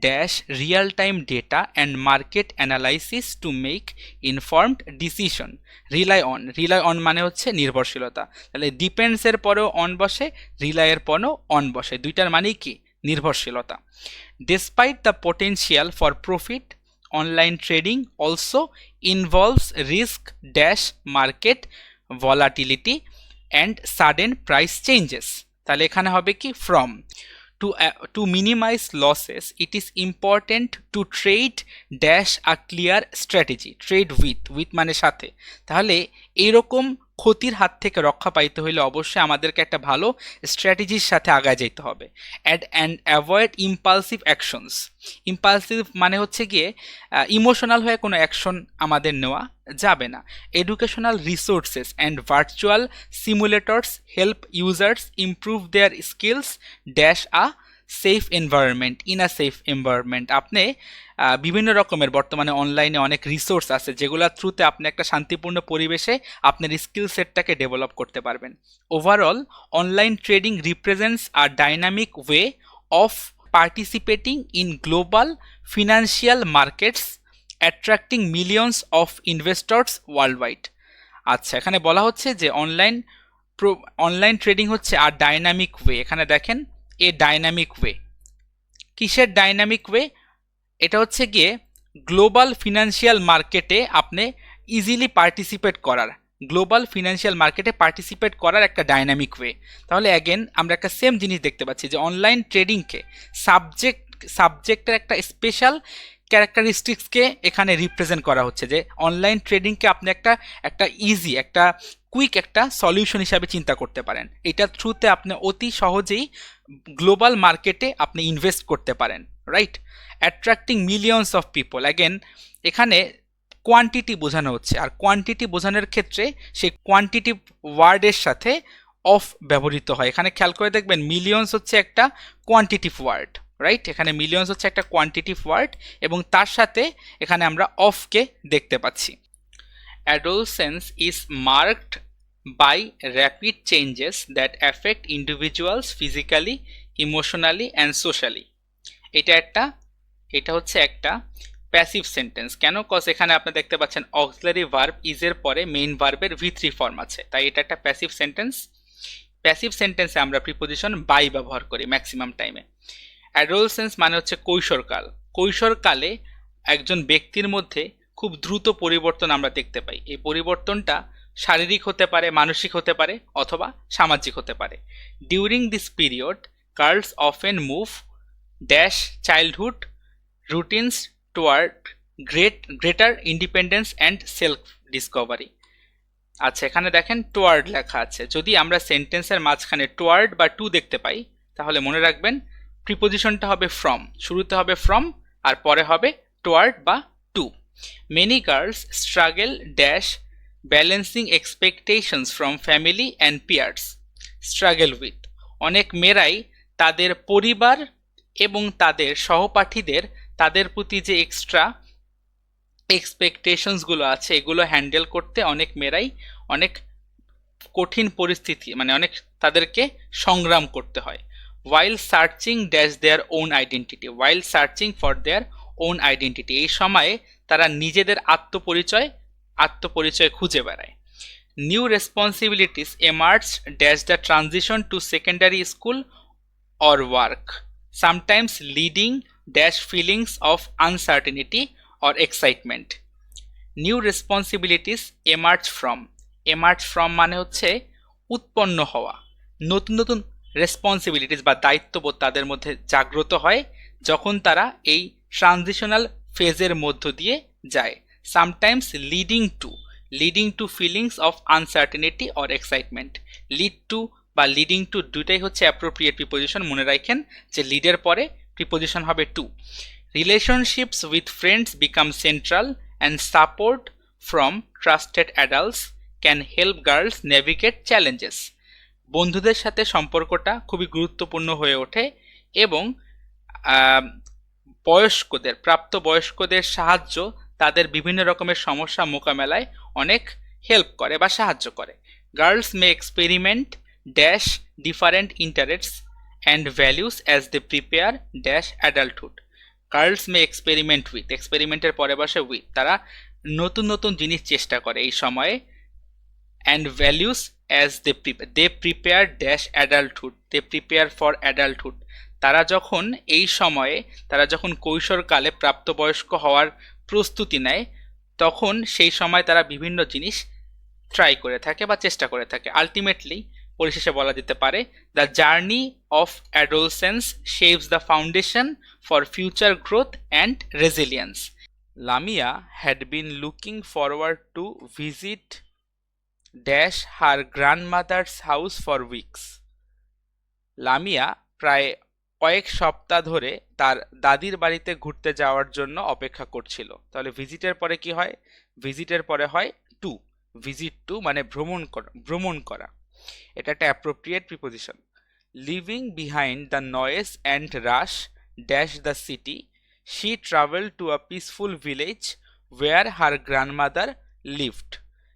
dash real time data and market analysis to make informed decision. Rely on মানে হচ্ছে নির্ভরশীলতা, তাহলে ডিপেন্ডসের পরেও অন বসে, রিলাইয়ের পরেও অন বসে, দুইটার মানেই কি নির্ভরশীলতা। Despite the potential for profit, online trading also involves risk dash market volatility and sudden price changes. তাহলে এখানে হবে কি from to minimize losses it is important to trade dash a clear strategy, trade with মানে সাথে, তাহলে এইরকম ক্ষতির হাত থেকে রক্ষা পাইতে হইলে অবশ্যই আমাদেরকে একটা ভালো স্ট্র্যাটেজির সাথে আগায় যেতে হবে। And avoid impulsive actions, impulsive মানে হচ্ছে গিয়ে ইমোশনাল হয়ে কোনো অ্যাকশন আমাদের নেওয়া যাবে না। Educational resources and virtual simulators help users improve their skills dash a safe environment, in a safe environment. আপনি বিভিন্ন রকমের বর্তমানে অনলাইনে অনেক রিসোর্স আছে যেগুলোর থ্রুতে আপনি একটা শান্তিপূর্ণ পরিবেশে আপনার স্কিল সেটটাকে ডেভেলপ করতে পারবেন। Overall online trading represents a dynamic way of participating in global financial markets attracting millions of investors world wide. আচ্ছা, এখানে বলা হচ্ছে যে অনলাইন ট্রেডিং হচ্ছে আর ডাইনামিক ওয়ে, এখানে দেখেন এ ডাইনামিক ওয়ে, কিসের ডাইনামিক ওয়ে, এটা হচ্ছে গিয়ে গ্লোবাল ফিনান্সিয়াল মার্কেটে আপনি ইজিলি পার্টিসিপেট করার, গ্লোবাল ফিনান্সিয়াল মার্কেটে পার্টিসিপেট করার একটা ডাইনামিক ওয়ে। তাহলে অ্যাগেন আমরা একটা সেম জিনিস দেখতে পাচ্ছি যে অনলাইন ট্রেডিংকে সাবজেক্টের একটা স্পেশাল ক্যারেক্টারিস্টিক্সকে এখানে রিপ্রেজেন্ট করা হচ্ছে, যে অনলাইন ট্রেডিংকে আপনি একটা ইজি একটা কুইক একটা সলিউশন হিসাবে চিন্তা করতে পারেন। এটার থ্রুতে আপনি অতি সহজেই গ্লোবাল মার্কেটে আপনি ইনভেস্ট করতে পারেন, right? Attracting millions of people, again এখানে কোয়ান্টিটি বোঝানো হচ্ছে, আর কোয়ান্টিটি বোঝানোর ক্ষেত্রে সেই কোয়ান্টিটিভ ওয়ার্ডের সাথে অফ ব্যবহৃত হয়। এখানে খেয়াল করে দেখবেন মিলিয়নস হচ্ছে একটা কোয়ান্টিটিভ ওয়ার্ড, রাইট? এখানে মিলিয়নস হচ্ছে একটা কোয়ান্টিটিভ ওয়ার্ড এবং তার সাথে এখানে আমরা অফকে দেখতে পাচ্ছি। Adolescence is marked by rapid changes that affect individuals physically, emotionally and socially. এটা হচ্ছে একটা প্যাসিভ সেন্টেন্স। কেন? কজ এখানে আপনি দেখতে পাচ্ছেন অক্সিলারি ভার্ব ইজের পরে মেইন ভার্বের V3 ফর্ম আছে, তাই এটা একটা প্যাসিভ সেন্টেন্স। প্যাসিভ সেন্টেন্সে আমরা প্রিপোজিশন বাই ব্যবহার করি ম্যাক্সিমাম টাইমে। অ্যাডোলসেন্স মানে হচ্ছে কৈশোরকাল। কৈশোরকালে একজন ব্যক্তির মধ্যে খুব দ্রুত পরিবর্তন আমরা দেখতে পাই। এই পরিবর্তনটা শারীরিক হতে পারে, মানসিক হতে পারে অথবা সামাজিক হতে পারে। During this period girls often move dash childhood routines toward greater independence and self Discovery. আচ্ছা, এখানে দেখেন টুয়ার্ড লেখা আছে। যদি আমরা সেন্টেন্সের মাঝখানে টুয়ার্ড বা টু দেখতে পাই তাহলে মনে রাখবেন প্রিপোজিশনটা হবে ফ্রম, শুরুতে হবে ফ্রম আর পরে হবে টুয়ার্ড বা to. Many girls struggle dash balancing expectations from family and peers struggle with. অনেক মেয়েরাই তাদের পরিবার এবং তাদের সহপাঠীদের তাদের প্রতি যে এক্সট্রা এক্সপেকটেশনসগুলো আছে এগুলো হ্যান্ডেল করতে অনেক মেয়েরাই অনেক কঠিন পরিস্থিতি মানে অনেক তাদেরকে সংগ্রাম করতে হয়। while searching dash their own identity, while searching for their own identity, এই সময়ে তারা নিজেদের আত্মপরিচয় খুঁজে বেড়ায়। new responsibilities emerge dash the transition to secondary school or work, sometimes leading dash feelings of uncertainty or excitement. New responsibilities emerge from মানে হচ্ছে উৎপন্ন হওয়া, নতুন নতুন রেসপন্সিবিলিটিস বা দায়িত্ববোধ তাদের মধ্যে জাগ্রত হয় যখন তারা এই ট্রানজিশনাল ফেজের মধ্য দিয়ে যায়। Sometimes leading to feelings of uncertainty or excitement. Lead to বা লিডিং টু দুটাই হচ্ছে অ্যাপ্রোপ্রিয়েট প্রিপোজিশন, মনে রাখেন যে লিডের পরে প্রিপোজিশন হবে to. Relationships with friends become central and support from trusted adults can help girls navigate challenges. বন্ধুদের সাথে সম্পর্কটা খুবই গুরুত্বপূর্ণ হয়ে ওঠে এবং প্রাপ্তবয়স্কদের সাহায্য তাদের বিভিন্ন রকমের সমস্যা মোকাবেলায় অনেক হেল্প করে বা সাহায্য করে। Girls may experiment dash different interests and values as they prepare dash adulthood. Girls may experiment with, এক্সপেরিমেন্টের পরে বসে উইথ, তারা নতুন নতুন জিনিস চেষ্টা করে এই সময়ে। And values as they prepare dash adulthood, they prepare for adulthood. তারা যখন কৈশোরকালে প্রাপ্তবয়স্ক হওয়ার প্রস্তুতি নেয় তখন সেই সময় তারা বিভিন্ন জিনিস ট্রাই করে থাকে বা চেষ্টা করে থাকে। আলটিমেটলি পরিশেষে বলা যেতে পারে the journey of adolescence shapes the foundation for future growth and resilience. Lamia had been looking forward to visit dash her grandmother's house for weeks. Lamia প্রায় কয়েক সপ্তাহ ধরে তার দাদির বাড়িতে ঘুরতে যাওয়ার জন্য অপেক্ষা করছিল। তাহলে ভিজিটের পরে কি হয়? ভিজিটের পরে হয় টু। ভিজিট টু মানে ভ্রমণ করা। এটা একটা appropriate preposition. Living behind the noise and rush dash the city, she traveled to a peaceful village where her grandmother lived.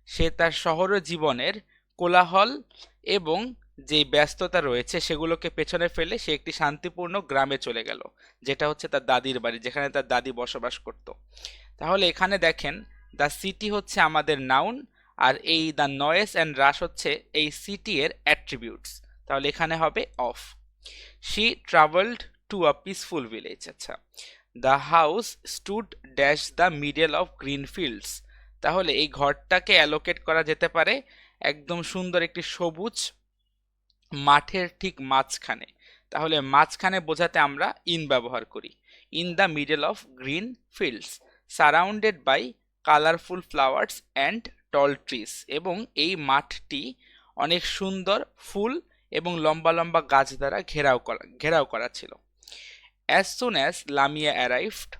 সে তার শহর জীবনের কোলাহল এবং যে ব্যস্ততা রয়েছে সেগুলোকে পেছনে ফেলে সে একটি শান্তিপূর্ণ গ্রামে চলে গেল, যেটা হচ্ছে তার দাদির বাড়ি, যেখানে তার দাদি বসবাস করত। তাহলে এখানে দেখেন দ্য সিটি হচ্ছে আমাদের নাউন আর এই দ্য নয়েজ অ্যান্ড রাশ হচ্ছে এই সিটি এর অ্যাট্রিবিউটস। তাহলে এখানে হবে of. she traveled to a peaceful village. আচ্ছা, the house stood dash the middle of green fields. তাহলে এই ঘরটাকে অ্যালোকেট করা যেতে পারে একদম সুন্দর একটি সবুজ মাঠের ঠিক মাঝখানে। তাহলে মাঝখানে বোঝাতে আমরা ইন ব্যবহার করি। In the middle of green fields surrounded by colourful flowers and tall trees. এবং এই মাঠটি অনেক সুন্দর ফুল এবং লম্বা লম্বা গাছ দ্বারা ঘেরাও করা ছিল। As soon as Lamia arrived,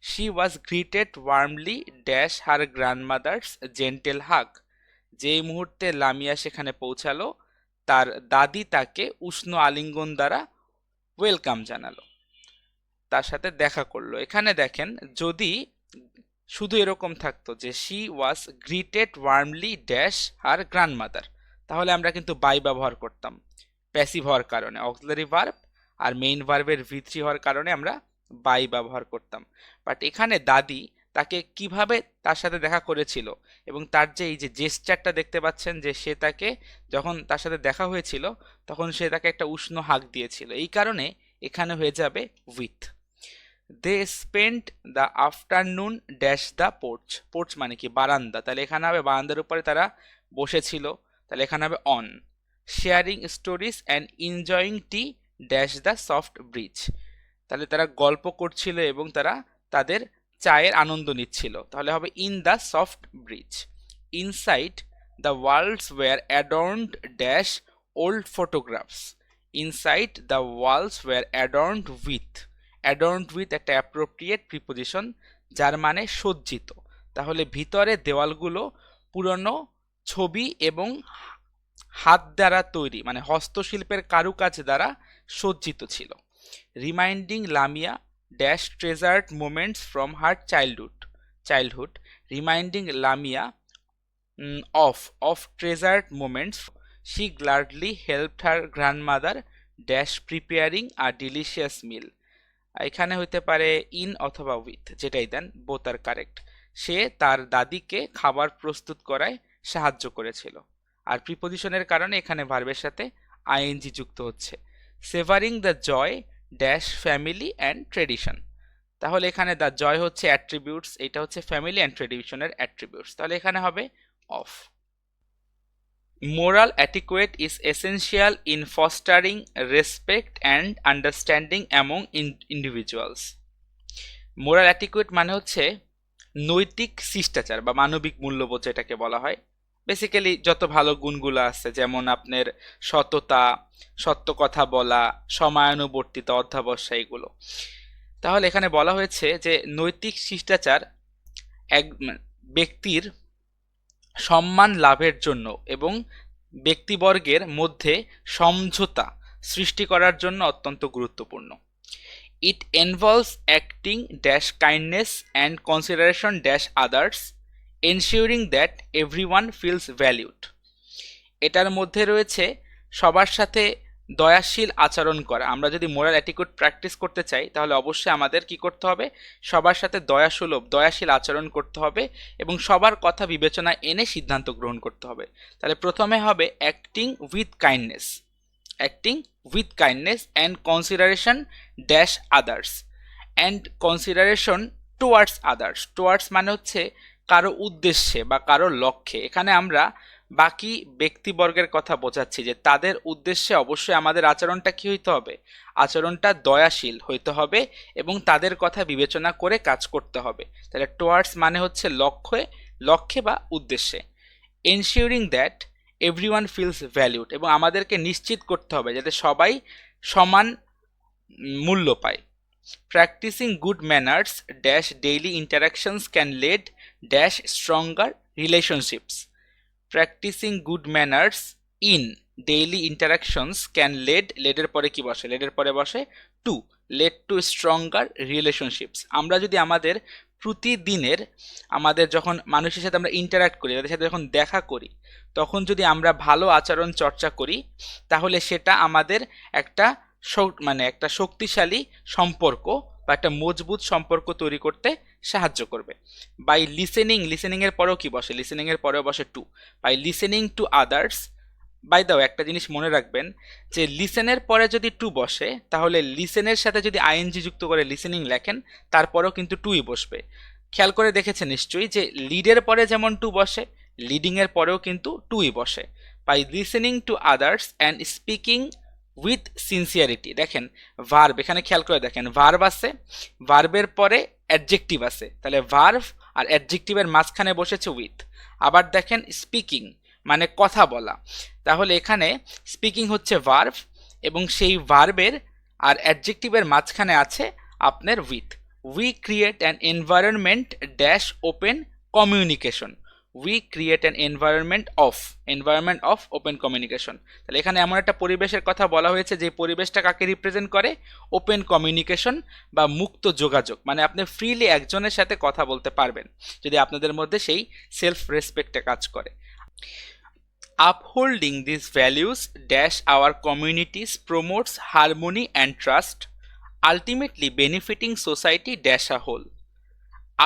she was greeted warmly dash her grandmother's gentle hug. যেই মুহূর্তে লামিয়া সেখানে পৌঁছালো তার দাদি তাকে উষ্ণ আলিঙ্গন দ্বারা ওয়েলকাম জানালো, তার সাথে দেখা করলো। এখানে দেখেন যদি শুধু এরকম থাকতো যে she was greeted warmly dash her grandmother, তাহলে আমরা কিন্তু বাই ব্যবহার করতাম প্যাসিভ হওয়ার কারণে, অক্সিলারি ভার্ব আর মেইন ভার্বের V3 হওয়ার কারণে আমরা বাই ব্যবহার করতাম। বাট এখানে দাদি তাকে কিভাবে তার সাথে দেখা করেছিল এবং তার যে এই যে জেস্টারটা দেখতে পাচ্ছেন যে সে তাকে যখন তার সাথে দেখা হয়েছিল তখন সে তাকে একটা উষ্ণ হাগ দিয়েছিল, এই কারণে এখানে হয়ে যাবে with. They spent the afternoon dash the porch. Porch মানে কি? বারান্দা। তাহলে এখানে হবে বারান্দার উপরে তারা বসেছিল, তাহলে এখানে হবে on. Sharing stories and enjoying T dash the soft bridge. তাহলে তারা গল্প করছিল এবং তারা তাদের চায়ের আনন্দ নিচ্ছিল, তাহলে হবে in the soft breeze. Inside the walls were adorned dash old photographs. Inside the walls were adorned with একটা অ্যাপ্রোপ্রিয়েট প্রিপোজিশন যার মানে সজ্জিত। তাহলে ভিতরে দেওয়ালগুলো পুরনো ছবি এবং হাত দ্বারা তৈরি মানে হস্তশিল্পের কারুকাজ দ্বারা সজ্জিত ছিল। Reminding Lamia dash treasured moments from her childhood. Reminding Lamia of treasured moments, she gladly helped her grandmother dash preparing a delicious meal. এখানে হতে পারে ইন অথবা উইথ, যেটাই দেন বোথ আর কারেক্ট। সে তার দাদিকে খাবার প্রস্তুত করায় সাহায্য করেছিল। আর প্রিপোজিশনের কারণে এখানে ভার্বের সাথে আইএনজি যুক্ত হচ্ছে। Savouring the joy dash family and tradition. তাহলে এখানে দ্য জয় হচ্ছে অ্যাট্রিবিউটস, এটা হচ্ছে ফ্যামিলি অ্যান্ড ট্রেডিশনের অ্যাট্রিবিউটস, তাহলে এখানে হবে of. Moral অ্যাটিকুয়েট is essential in fostering respect and understanding among individuals. Moral অ্যাটিকুয়েট মানে হচ্ছে নৈতিক শিষ্টাচার বা মানবিক মূল্যবোধ যেটাকে বলা হয়। বেসিক্যালি যত ভালো গুণগুলো আছে, যেমন আপনার সততা, সত্য কথা বলা, সময়ানুবর্তিতা, অধ্যবসায়, এগুলো। তাহলে এখানে বলা হয়েছে যে নৈতিক শিষ্টাচার এক ব্যক্তির সম্মান লাভের জন্য এবং ব্যক্তিবর্গের মধ্যে সমঝোতা সৃষ্টি করার জন্য অত্যন্ত গুরুত্বপূর্ণ। It involves acting dash kindness and consideration dash others, ensuring that everyone feels valued. এটার মধ্যে রয়েছে সবার সাথে দয়াশীল আচরণ করা। আমরা যদি মোরাল অ্যাটিটিউড প্র্যাকটিস করতে চাই তাহলে অবশ্যই আমাদের কি করতে হবে, সবার সাথে দয়াশীল আচরণ করতে হবে এবং সবার কথা বিবেচনায় এনে সিদ্ধান্ত গ্রহণ করতে হবে। তাহলে প্রথমে হবে acting with kindness, acting with kindness and consideration dash others and consideration towards others. towards মানে হচ্ছে কারো উদ্দেশ্যে বা কারো লক্ষ্যে। এখানে আমরা বাকি ব্যক্তিবর্গের কথা বোঝাচ্ছি যে তাদের উদ্দেশ্যে অবশ্যই আমাদের আচরণটা কি হইতে হবে, আচরণটা দয়াশীল হইতে হবে এবং তাদের কথা বিবেচনা করে কাজ করতে হবে। তাহলে towards মানে হচ্ছে লক্ষ্যে বা উদ্দেশ্যে। ensuring that everyone feels valued, এবং আমাদেরকে নিশ্চিত করতে হবে যাতে সবাই সমান মূল্য পায়। Practising good manners dash daily interactions can lead dash stronger relationships. Practising good manners in daily interactions can লেডের পরে কি বসে, লেডের পরে বসে to, lead to stronger relationships. আমরা যদি আমাদের প্রতিদিনের আমাদের যখন মানুষের সাথে আমরা ইন্টারাক্ট করি, তাদের সাথে যখন দেখা করি, তখন যদি আমরা ভালো আচরণ চর্চা করি তাহলে সেটা আমাদের একটা একটা শক্তিশালী সম্পর্ক বা একটা মজবুত সম্পর্ক তৈরি করতে সাহায্য করবে। বাই লিসেনিং এর পরেও কি বসে, লিসেনিং এর পরেও বসে to, by listening to others. By দাও একটা জিনিস মনে রাখবেন যে লিসেনের পরে যদি টু বসে তাহলে লিসেনের সাথে যদি আইএনজি যুক্ত করে লিসেনিং লেখেন তারপরেও কিন্তু টুই বসবে। খেয়াল করে দেখেছেন নিশ্চয়ই যে লিডের পরে যেমন টু বসে, লিডিং এর পরেও কিন্তু টুই বসে। By listening to others and speaking with sincerity. দেখেন ভার্ব, এখানে খেয়াল করে দেখেন ভার্ব আছে, ভার্বের পরে অ্যাডজেক্টিভ আছে, তাহলে ভার্ব আর অ্যাডজেক্টিভের মাঝখানে বসেছে উইথ। আবার দেখেন স্পিকিং মানে কথা বলা, তাহলে এখানে স্পিকিং হচ্ছে ভার্ব এবং সেই ভার্বের আর অ্যাডজেক্টিভের মাঝখানে আছে আপনার with. We create an environment dash open communication. We create an environment of open communication. তাহলে এখানে এমন একটা পরিবেশের কথা বলা হয়েছে যে পরিবেশটা কাকে রিপ্রেজেন্ট করে, ওপেন কমিউনিকেশন বা মুক্ত যোগাযোগ, মানে আপনি ফ্রিলি একজনের সাথে কথা বলতে পারবেন যদি আপনাদের মধ্যে সেই সেলফ রেসপেক্টটা কাজ করে। Upholding these values dash our communities promotes harmony and trust, ultimately benefiting society dash a whole.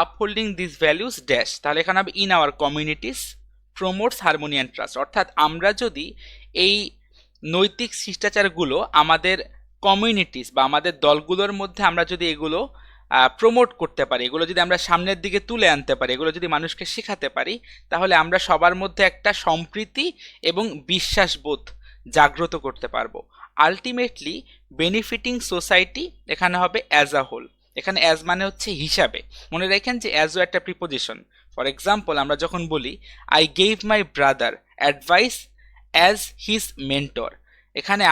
Upholding these values dash, তাহলে এখানে হবে in our communities promotes harmony and trust, অর্থাৎ আমরা যদি এই নৈতিক শিষ্টাচারগুলো আমাদের কমিউনিটিস বা আমাদের দলগুলোর মধ্যে আমরা যদি এগুলো প্রমোট করতে পারি, এগুলো যদি আমরা সামনের দিকে তুলে আনতে পারি, এগুলো যদি মানুষকে শেখাতে পারি, তাহলে আমরা সবার মধ্যে একটা সম্প্রীতি এবং বিশ্বাসবোধ জাগ্রত করতে পারবো। আলটিমেটলি বেনিফিটিং সোসাইটি, এখানে হবে অ্যাজ আ হোল। এখানে অ্যাজ মানে হচ্ছে হিসাবে, মনে রাখেন যে অ্যাজও একটা প্রিপোজিশন। ফর এক্সাম্পল আমরা যখন বলি I gave my brother advice as his mentor, এখানে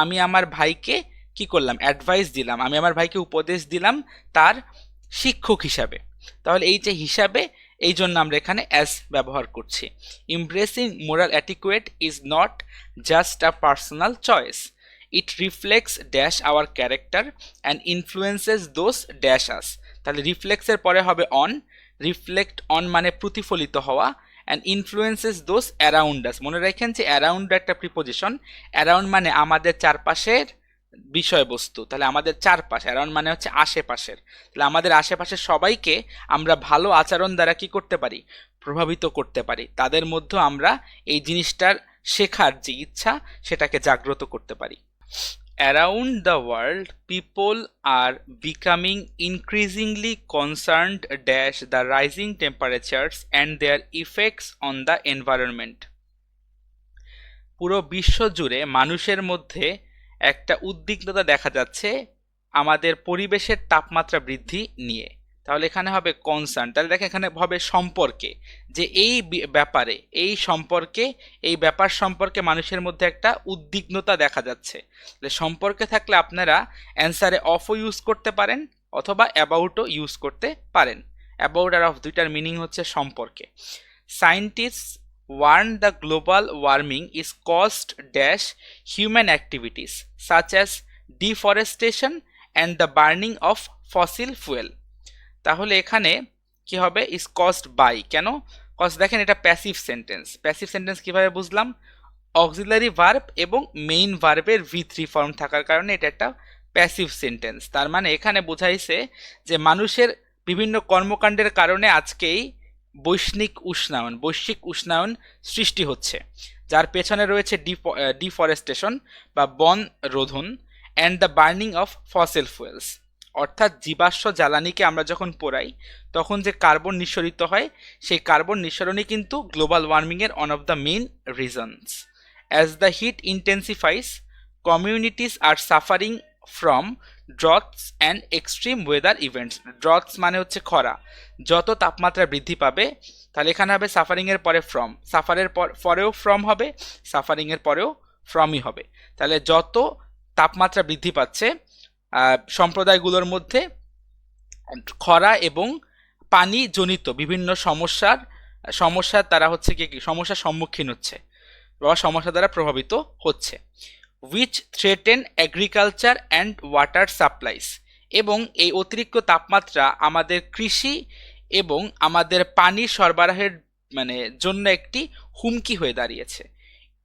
আমি আমার ভাইকে কি করলাম, অ্যাডভাইস দিলাম, আমি আমার ভাইকে উপদেশ দিলাম তার শিক্ষক হিসাবে। তাহলে এই যে হিসাবে, এই জন্য আমরা এখানে অ্যাজ ব্যবহার করছি। Embarrassing moral অ্যাটিকুয়েট is not just a personal choice, it reflects dash our character and influences those dash আস। তাহলে রিফ্লেক্সের পরে হবে অন, রিফ্লেক্ট অন মানে প্রতিফলিত হওয়া, and influences those around us. মনে রাখেন যে অ্যারাউন্ড একটা প্রিপোজিশন, অ্যারাউন্ড মানে আমাদের চারপাশের বিষয়বস্তু, তাহলে আমাদের চারপাশ, অ্যারাউন্ড মানে হচ্ছে আশেপাশের, তাহলে আমাদের আশেপাশের সবাইকে আমরা ভালো আচরণ দ্বারা কি করতে পারি, প্রভাবিত করতে পারি, তাদের মধ্যে আমরা এই জিনিসটার শেখার যে ইচ্ছা সেটাকে জাগ্রত করতে পারি। Around the world, people are becoming increasingly concerned dash the rising temperatures and their effects on the environment. পুরো বিশ্ব জুড়ে মানুষের মধ্যে একটা উদ্বিগ্নতা দেখা যাচ্ছে আমাদের পরিবেশের তাপমাত্রা বৃদ্ধি নিয়ে। তাহলে এখানে হবে কনসার্ন, তাহলে দেখেন এখানে হবে সম্পর্কে, যে এই ব্যাপারে এই ব্যাপার সম্পর্কে মানুষের মধ্যে একটা উদ্বিগ্নতা দেখা যাচ্ছে। তাহলে সম্পর্কে থাকলে আপনারা অ্যান্সারে অফও ইউজ করতে পারেন অথবা অ্যাবাউটও ইউজ করতে পারেন। অ্যাবাউট আর অফ দুইটার মিনিং হচ্ছে সম্পর্কে। Scientist warn the global warming is caused dash human activities such as deforestation and the burning of fossil fuel. তাহলে এখানে কি হবে, is caused by, কেন কজ, দেখেন এটা প্যাসিভ সেন্টেন্স। প্যাসিভ সেন্টেন্স কিভাবে বুঝলাম, অক্সিলারি ভার্ব এবং মেইন ভার্বের V3 ফর্ম থাকার কারণে এটা একটা প্যাসিভ সেন্টেন্স। তার মানে এখানে বোঝাইছে যে মানুষের বিভিন্ন কর্মকাণ্ডের কারণে আজকেই বৈশ্বিক উষ্ণায়ন সৃষ্টি হচ্ছে, যার পেছনে রয়েছে ডিফরেস্টেশন বা বন রোধন and the burning of fossil fuels, অর্থাৎ জীবাশ্ম জ্বালানিকে আমরা যখন পোড়াই তখন যে কার্বন নিঃসরিত হয়, সেই কার্বন নিঃসরণই কিন্তু গ্লোবাল ওয়ার্মিংয়ের one of the main reasons. As the heat intensifies, communities are suffering from droughts and extreme weather events. Droughts মানে হচ্ছে খরা। যত তাপমাত্রা বৃদ্ধি পাবে, তাহলে এখানে হবে সাফারিংয়ের পরে ফ্রম, সাফারের পরেও ফ্রম হবে, সাফারিংয়ের পরেও ফ্রমই হবে। তাহলে যত তাপমাত্রা বৃদ্ধি পাচ্ছে সম্প্রদায়গুলোর মধ্যে খরা এবং পানি জনিত বিভিন্ন সমস্যার তারা হচ্ছে কি সমস্যার সম্মুখীন হচ্ছে বা সমস্যা দ্বারা প্রভাবিত হচ্ছে। Which threaten agriculture and water supplies, এবং এই অতিরিক্ত তাপমাত্রা আমাদের কৃষি এবং আমাদের পানি সরবরাহের জন্য একটি হুমকি হয়ে দাঁড়িয়েছে।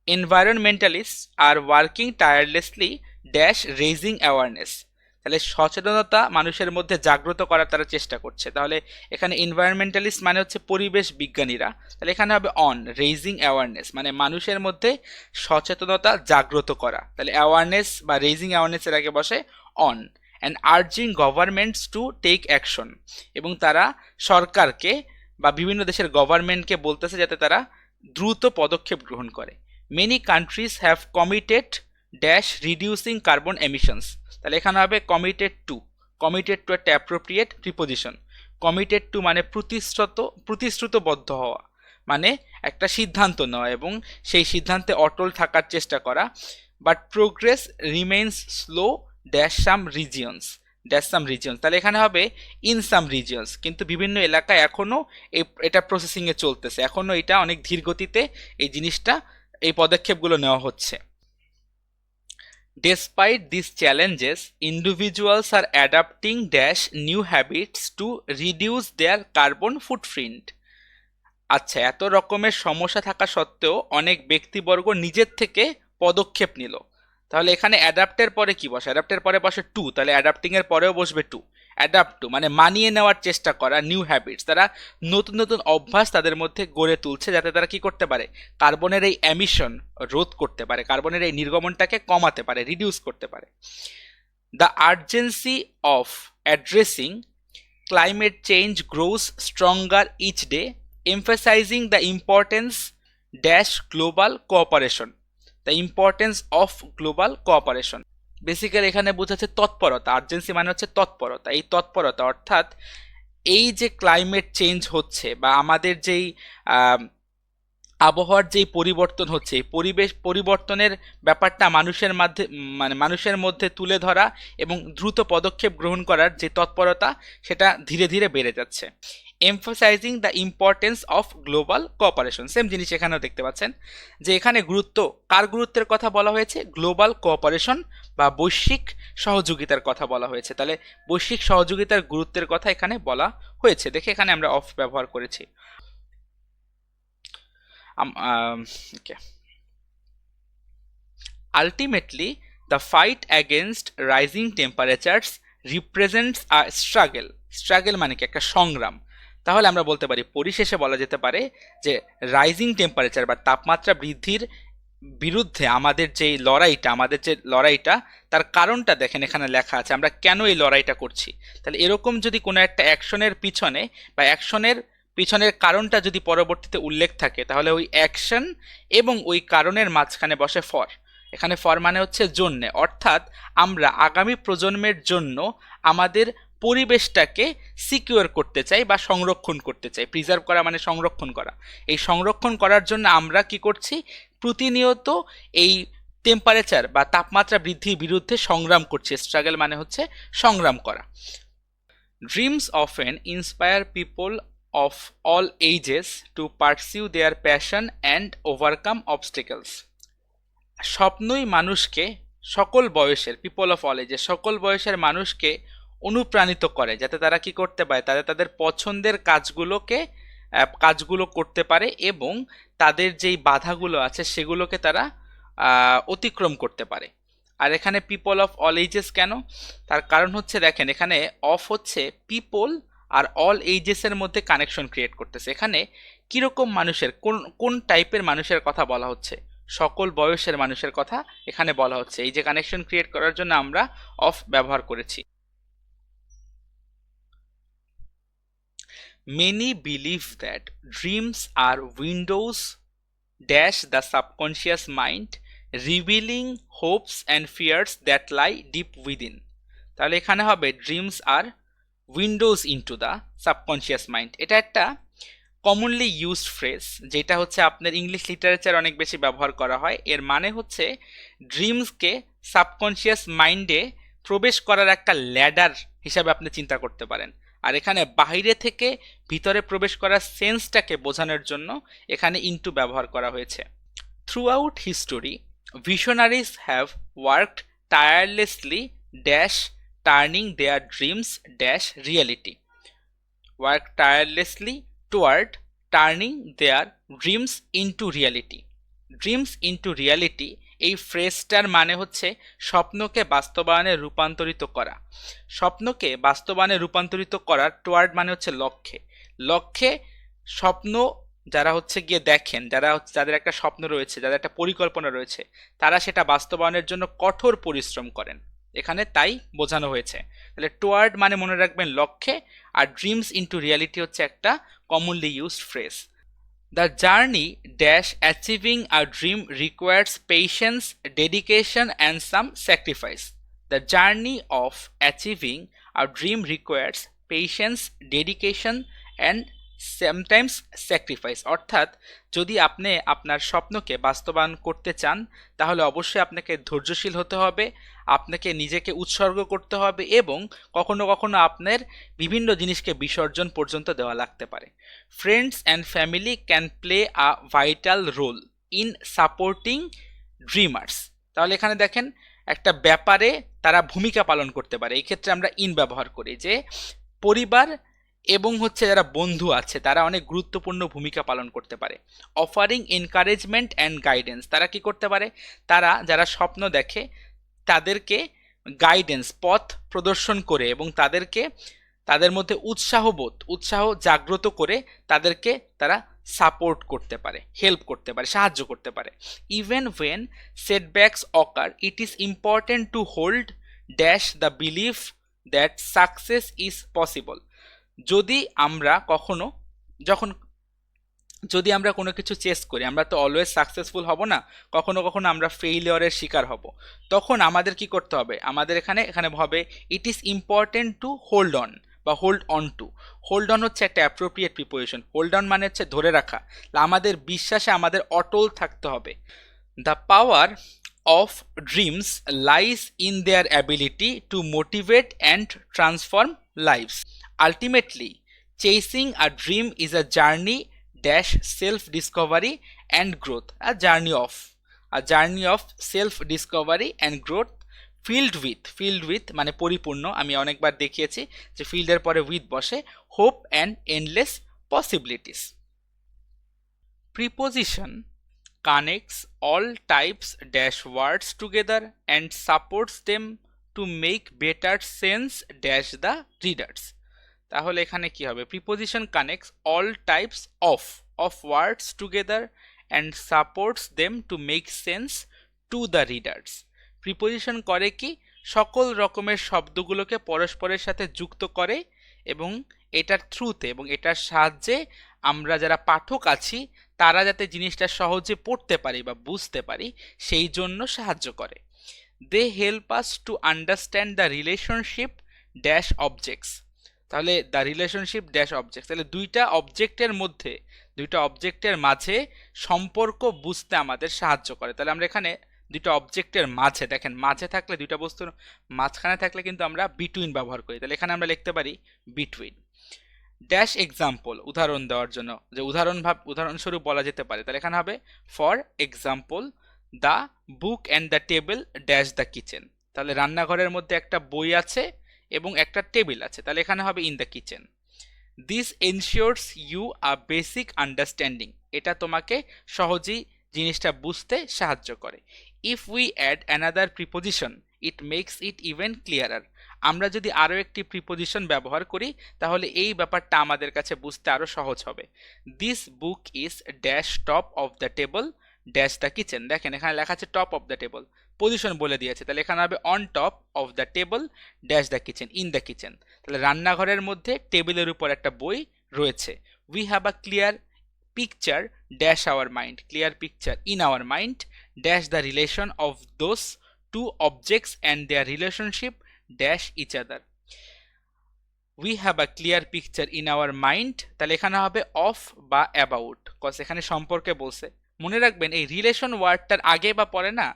Environmentalist are working tirelessly dash raising awareness, তাহলে সচেতনতা মানুষের মধ্যে জাগ্রত করার তারা চেষ্টা করছে। তাহলে এখানে এনভায়রনমেন্টালিস্ট মানে হচ্ছে পরিবেশ বিজ্ঞানীরা, তাহলে এখানে হবে অন রেইজিং অ্যাওয়ারনেস, মানে মানুষের মধ্যে সচেতনতা জাগ্রত করা। তাহলে অ্যাওয়ারনেস বা রেইজিং অ্যাওয়ারনেসের আগে বসে on. And urging governments to take action, এবং তারা সরকারকে বা বিভিন্ন দেশের গভর্নমেন্টকে বলতেছে যাতে তারা দ্রুত পদক্ষেপ গ্রহণ করে। Many countries have committed dash reducing carbon emissions, তাহলে এখানে হবে কমিটেড টু একটা অ্যাপ্রোপ্রিয়েট প্রিপোজিশন। কমিটেড টু মানে প্রতিশ্রুতবদ্ধ হওয়া, মানে একটা সিদ্ধান্ত নেওয়া এবং সেই সিদ্ধান্তে অটল থাকার চেষ্টা করা। But progress remains slow dash some regions, তাহলে এখানে হবে ইন সাম রিজিয়নস, কিন্তু বিভিন্ন এলাকায় এখনও এটা প্রসেসিংয়ে চলতেছে, এখনও এটা অনেক ধীর গতিতে এই পদক্ষেপগুলো নেওয়া হচ্ছে। Despite these challenges, individuals are adapting dash new habits to reduce their carbon footprint. আচ্ছা, এত রকমের সমস্যা থাকা সত্ত্বেও অনেক ব্যক্তিবর্গ নিজের থেকে পদক্ষেপ নিল। তাহলে এখানে অ্যাডাপ্টের পরে কি বসে, অ্যাডাপ্টের পরে বসে টু, তাহলে অ্যাডাপ্টিং এর পরেও বসবে টু। অ্যাডাপ্ট টু মানে মানিয়ে নেওয়ার চেষ্টা করা, নিউ হ্যাবিটস, তারা নতুন নতুন অভ্যাস তাদের মধ্যে গড়ে তুলছে যাতে তারা কি করতে পারে, কার্বনের এই এমিশন রোধ করতে পারে, কার্বনের এই নির্গমনটাকে কমাতে পারে, রিডিউস করতে পারে। The urgency of addressing climate change grows stronger each day, emphasizing the importance dash global cooperation, the importance of global cooperation. Basically এখানে বোঝাচ্ছে তৎপরতা, আর্জেন্সি মানে হচ্ছে তৎপরতা। এই তৎপরতা অর্থাৎ এই যে ক্লাইমেট চেঞ্জ হচ্ছে বা আমাদের যেই আবহাওয়ার যেই পরিবর্তন হচ্ছে, এই পরিবেশ পরিবর্তনের ব্যাপারটা মানুষের মধ্যে তুলে ধরা এবং দ্রুত পদক্ষেপ গ্রহণ করার যে তৎপরতা সেটা ধীরে ধীরে বেড়ে যাচ্ছে। Emphasising the importance of global cooperation, same জিনিস এখানেও দেখতে পাচ্ছেন যে এখানে কার গুরুত্বের কথা বলা হয়েছে, গ্লোবাল কোঅপারেশন বা বৈশ্বিক সহযোগিতার কথা বলা হয়েছে। তাহলে বৈশ্বিক সহযোগিতার গুরুত্বের কথা এখানে বলা হয়েছে, দেখে এখানে আমরা অফ ব্যবহার করেছি। Ultimately, the fight against rising temperatures represents a struggle মানে কি, একটা সংগ্রাম। তাহলে আমরা বলতে পারি পরিশেষে বলা যেতে পারে যে রাইজিং টেম্পারেচার বা তাপমাত্রা বৃদ্ধির বিরুদ্ধে আমাদের যে লড়াইটা তার কারণটা দেখেন এখানে লেখা আছে, আমরা কেন এই লড়াইটা করছি। তাহলে এরকম যদি কোনো একটা অ্যাকশনের পিছনে বা অ্যাকশনের পিছনের কারণটা যদি পরবর্তীতে উল্লেখ থাকে, তাহলে ওই অ্যাকশন এবং ওই কারণের মাঝখানে বসে ফর। এখানে ফর মানে হচ্ছে জন্যে, অর্থাৎ আমরা আগামী প্রজন্মের জন্য আমাদের পরিবেশটাকে সিকিউর করতে চাই বা সংরক্ষণ করতে চাই। প্রিজার্ভ করা মানে সংরক্ষণ করা। এই সংরক্ষণ করার জন্য আমরা কি করছি, প্রতিনিয়ত এই টেম্পারেচার বা তাপমাত্রা বৃদ্ধির বিরুদ্ধে সংগ্রাম করছে। স্ট্রাগল মানে হচ্ছে সংগ্রাম করা। Dreams often inspire people of all ages to pursue their passion and overcome obstacles. স্বপ্নই মানুষকে সকল বয়সের, পিপল অফ অল এজেস, সকল বয়সের মানুষকে অনুপ্রাণিত করে, যাতে তারা কি করতে পারে, তাদের পছন্দের কাজগুলো করতে পারে এবং তাদের যেই বাধাগুলো আছে সেগুলোকে তারা অতিক্রম করতে পারে। আর এখানে পিপল অফ অল এজেস কেন, তার কারণ হচ্ছে দেখেন এখানে অফ হচ্ছে পিপল আর অল এইজেসের মধ্যে কানেকশন ক্রিয়েট করতেছে। এখানে কিরকম মানুষের, কোন কোন টাইপের মানুষের কথা বলা হচ্ছে, সকল বয়সের মানুষের কথা এখানে বলা হচ্ছে। এই যে কানেকশন ক্রিয়েট করার জন্য আমরা অফ ব্যবহার করেছি। Many believe that dreams are windows dash the subconscious mind, revealing hopes and fears that lie deep within. তাহলে এখানে হবে dreams are windows into the subconscious mind. এটা একটা কমনলি ইউজড ফ্রেজ, যেটা হচ্ছে আপনার ইংলিশ লিটারেচার অনেক বেশি ব্যবহার করা হয়। এর মানে হচ্ছে ড্রিমসকে সাবকনশিয়াস মাইন্ডে প্রবেশ করার একটা ল্যাডার হিসাবে আপনি চিন্তা করতে পারেন। আর এখানে বাইরে থেকে ভিতরে প্রবেশ করার সেন্সটাকে বোঝানোর জন্য এখানে ইনটু ব্যবহার করা হয়েছে। Throughout history visionaries have worked tirelessly dash turning their dreams dash reality. Work tirelessly toward turning their dreams into reality. Dreams into reality এই ফ্রেজটার মানে হচ্ছে স্বপ্নকে বাস্তবায়নে রূপান্তরিত করা। স্বপ্নকে বাস্তবায়নে রূপান্তরিত করার টুয়ার্ড মানে হচ্ছে লক্ষ্যে। লক্ষ্যে স্বপ্ন যারা হচ্ছে গিয়ে দেখেন, যাদের একটা স্বপ্ন রয়েছে, যাদের একটা পরিকল্পনা রয়েছে, তারা সেটা বাস্তবায়নের জন্য কঠোর পরিশ্রম করেন, এখানে তাই বোঝানো হয়েছে। তাহলে টুয়ার্ড মানে মনে রাখবেন লক্ষ্যে, আর ড্রিমস ইনটু রিয়ালিটি হচ্ছে একটা commonly used phrase. The journey dash achieving a dream requires patience, dedication and some sacrifice. The journey of achieving a dream requires patience, dedication and sometimes sacrifice. অর্থাৎ যদি আপনি আপনার স্বপ্নকে বাস্তবায়ন করতে চান, তাহলে অবশ্যই আপনাকে ধৈর্যশীল হতে হবে, আপনাকে নিজেকে উৎসর্গ করতে হবে এবং কখনো কখনো আপনার বিভিন্ন জিনিসকে বিসর্জন পর্যন্ত দেওয়া লাগতে পারে। Friends and family can play a vital role in supporting dreamers. তাহলে এখানে দেখেন একটা ব্যাপারে তারা ভূমিকা পালন করতে পারে। এই ক্ষেত্রে আমরা ইন ব্যবহার করি, যে পরিবার এবং হচ্ছে যারা বন্ধু আছে তারা অনেক গুরুত্বপূর্ণ ভূমিকা পালন করতে পারে। অফারিং এনকারেজমেন্ট অ্যান্ড গাইডেন্স, তারা কি করতে পারে, তারা যারা স্বপ্ন দেখে তাদেরকে গাইডেন্স, পথ প্রদর্শন করে এবং তাদের মধ্যে উৎসাহ জাগ্রত করে তাদেরকে তারা সাপোর্ট করতে পারে, হেল্প করতে পারে, সাহায্য করতে পারে। Even when setbacks occur it is important to hold dash the belief that success is possible. যদি আমরা কোনো কিছু চেস করি, আমরা তো অলওয়েজ সাকসেসফুল হব না, কখনো কখনো আমরা ফেইলিওরের শিকার হব। তখন আমাদের কি করতে হবে, আমাদের এখানে হবে it is important to hold on বা hold on to. Hold on হচ্ছে একটা অ্যাপ্রোপ্রিয়েট প্রিপোজিশন। হোল্ড অন মানে হচ্ছে ধরে রাখা, আমাদের বিশ্বাসে আমাদের অটল থাকতে হবে। The power of dreams lies in their ability to motivate and transform lives. Ultimately chasing a dream is a journey dash self-discovery and growth. A journey of self-discovery and growth filled with মানে পরিপূর্ণ, আমি অনেকবার দেখিয়েছি যে ফিল্ডের পরে with বসে, hope and endless possibilities. Preposition connects all types dash words together and supports them to make better sense dash the readers. তাহলে এখানে কি হবে, preposition connects all types of words together and supports them to make sense to the readers. Preposition করে কি, সকল রকমের শব্দগুলোকে পরস্পরের সাথে যুক্ত করে এবং এটার থ্রুতে এবং এটার সাহায্যে আমরা যারা পাঠক আছি তারা যাতে জিনিসটা সহজে পড়তে পারি বা বুঝতে পারি সেই জন্য সাহায্য করে। They help us to understand the relationship dash objects. তাহলে দ্য রিলেশনশিপ ড্যাশ অবজেক্টস, তাহলে দুইটা অবজেক্টের মাঝে সম্পর্ক বুঝতে আমাদের সাহায্য করে। তাহলে আমরা এখানে দুইটা অবজেক্টের মাঝে, দেখেন মাঝে থাকলে দুইটা বস্তুর মাঝখানে থাকলে কিন্তু আমরা বিটুইন ব্যবহার করি, তাহলে এখানে আমরা লিখতে পারি বিটুইন। ড্যাশ এক্সাম্পল, উদাহরণ দেওয়ার জন্য, যে উদাহরণস্বরূপ বলা যেতে পারে, তাহলে এখানে হবে for example the book and the table dash the kitchen. তাহলে রান্নাঘরের মধ্যে একটা বই আছে এবং একটা টেবিল আছে, তাহলে এখানে হবে in the kitchen. This ensures you a basic understanding, এটা তোমাকে সহজেই জিনিসটা বুঝতে সাহায্য করে। If we add another preposition it makes it even clearer, আমরা যদি আরও একটি প্রিপোজিশন ব্যবহার করি তাহলে এই ব্যাপারটা আমাদের কাছে বুঝতে আরও সহজ হবে। This book is dash top of the table dash the kitchen, দেখেন এখানে লেখা আছে top of the table, position বলে দিয়েছে, তাহলে এখানে হবে on top of the table dash the kitchen in the kitchen, তাহলে রান্নাঘরের মধ্যে টেবিলের উপর একটা বই রয়েছে। We have a clear picture dash our mind, clear picture in our mind dash the relation of those two objects and their relationship dash each other. We have a clear picture in our mind, তাহলে এখানে হবে of বা about, cause এখানে সম্পর্কে বলছে। মনে রাখবেন এই রিলেশন ওয়ার্ডটার আগে বা পরে না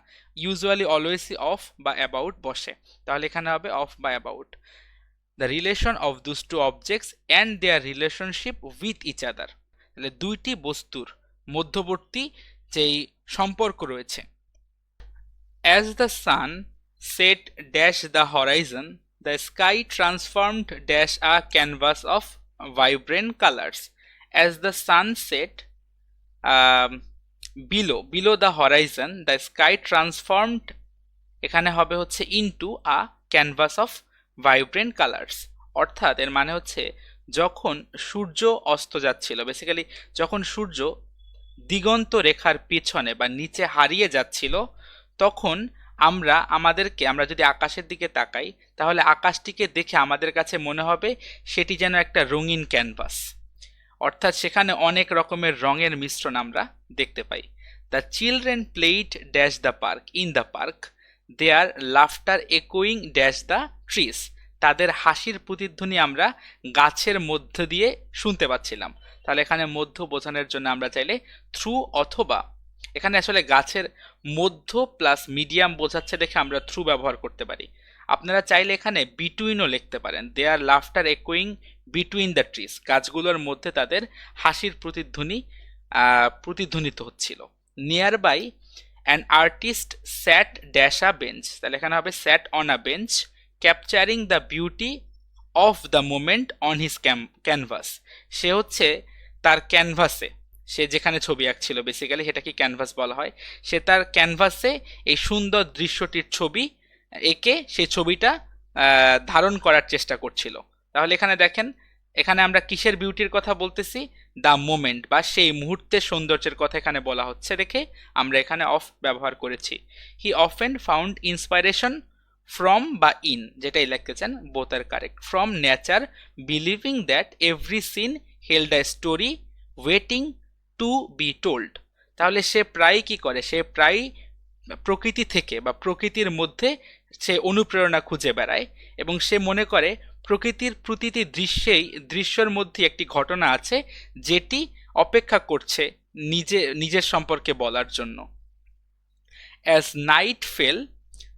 ইউজুয়ালি অলওয়েজই অফ বা অ্যাবাউট বসে, তাহলে এখানে হবে অফ বা about. The relation of those two objects and their relationship with each other, তাহলে দুইটি বস্তুর মধ্যবর্তী যেই সম্পর্ক রয়েছে। As the sun set dash the horizon the sky transformed dash a canvas of vibrant colors. As the sun set below the horizon, the sky transformed, এখানে হবে হচ্ছে into a canvas of vibrant colors, অর্থাৎ এর মানে হচ্ছে যখন সূর্য অস্ত যাচ্ছিল, বেসিক্যালি যখন সূর্য দিগন্ত রেখার পেছনে বা নিচে হারিয়ে যাচ্ছিল, তখন আমরা যদি আকাশের দিকে তাকাই তাহলে আকাশটিকে দেখে আমাদের কাছে মনে হবে সেটি যেন একটা রঙিন ক্যানভাস, অর্থাৎ সেখানে অনেক রকমের রঙের মিশ্রণ আমরা দেখতে পাই। The children played dash the park in the park, their laughter একুইং ড্যাশ দ্য ট্রিজ, তাদের হাসির প্রতিধ্বনি আমরা গাছের মধ্য দিয়ে শুনতে পাচ্ছিলাম। তাহলে এখানে মধ্য বোঝানোর জন্য আমরা চাইলে থ্রু অথবা, এখানে আসলে গাছের মধ্য প্লাস মিডিয়াম বোঝাচ্ছে দেখে আমরা থ্রু ব্যবহার করতে পারি। আপনারা চাইলে এখানে বিটুইনও লিখতে পারেন, দেয়ার লাফটার একুইং বিটুইন দ্য ট্রিজ, গাছগুলোর মধ্যে তাদের হাসির প্রতিধ্বনিত হচ্ছিল। Nearby an artist sat dash a bench, তাহলে এখানে হবে sat on a bench capturing the beauty of the moment on his canvas, সে হচ্ছে তার ক্যানভাসে, সে যেখানে ছবি আঁকছিল বেসিক্যালি সেটাকে ক্যানভাস বলা হয়, সে তার ক্যানভাসে এই সুন্দর দৃশ্যটির ছবি এঁকে সেই ছবিটা ধারণ করার চেষ্টা করছিল। তাহলে এখানে দেখেন এখানে আমরা কিসের বিউটির কথা বলতেছি, দ্য মোমেন্ট বা সেই মুহূর্তের সৌন্দর্যের কথা এখানে বলা হচ্ছে দেখে আমরা এখানে অফ ব্যবহার করেছি। He often found inspiration from বা ইন, যেটাই লিখতেছেন both are correct, from nature believing that every scene held a story waiting to be told, তাহলে সে প্রায় কি করে, সে প্রায় প্রকৃতি থেকে বা প্রকৃতির মধ্যে সে অনুপ্রেরণা খুঁজে বেড়ায় এবং সে মনে করে প্রকৃতির প্রতিটি দৃশ্যের মধ্যে একটি ঘটনা আছে যেটি অপেক্ষা করছে নিজের সম্পর্কে বলার জন্য। As night fell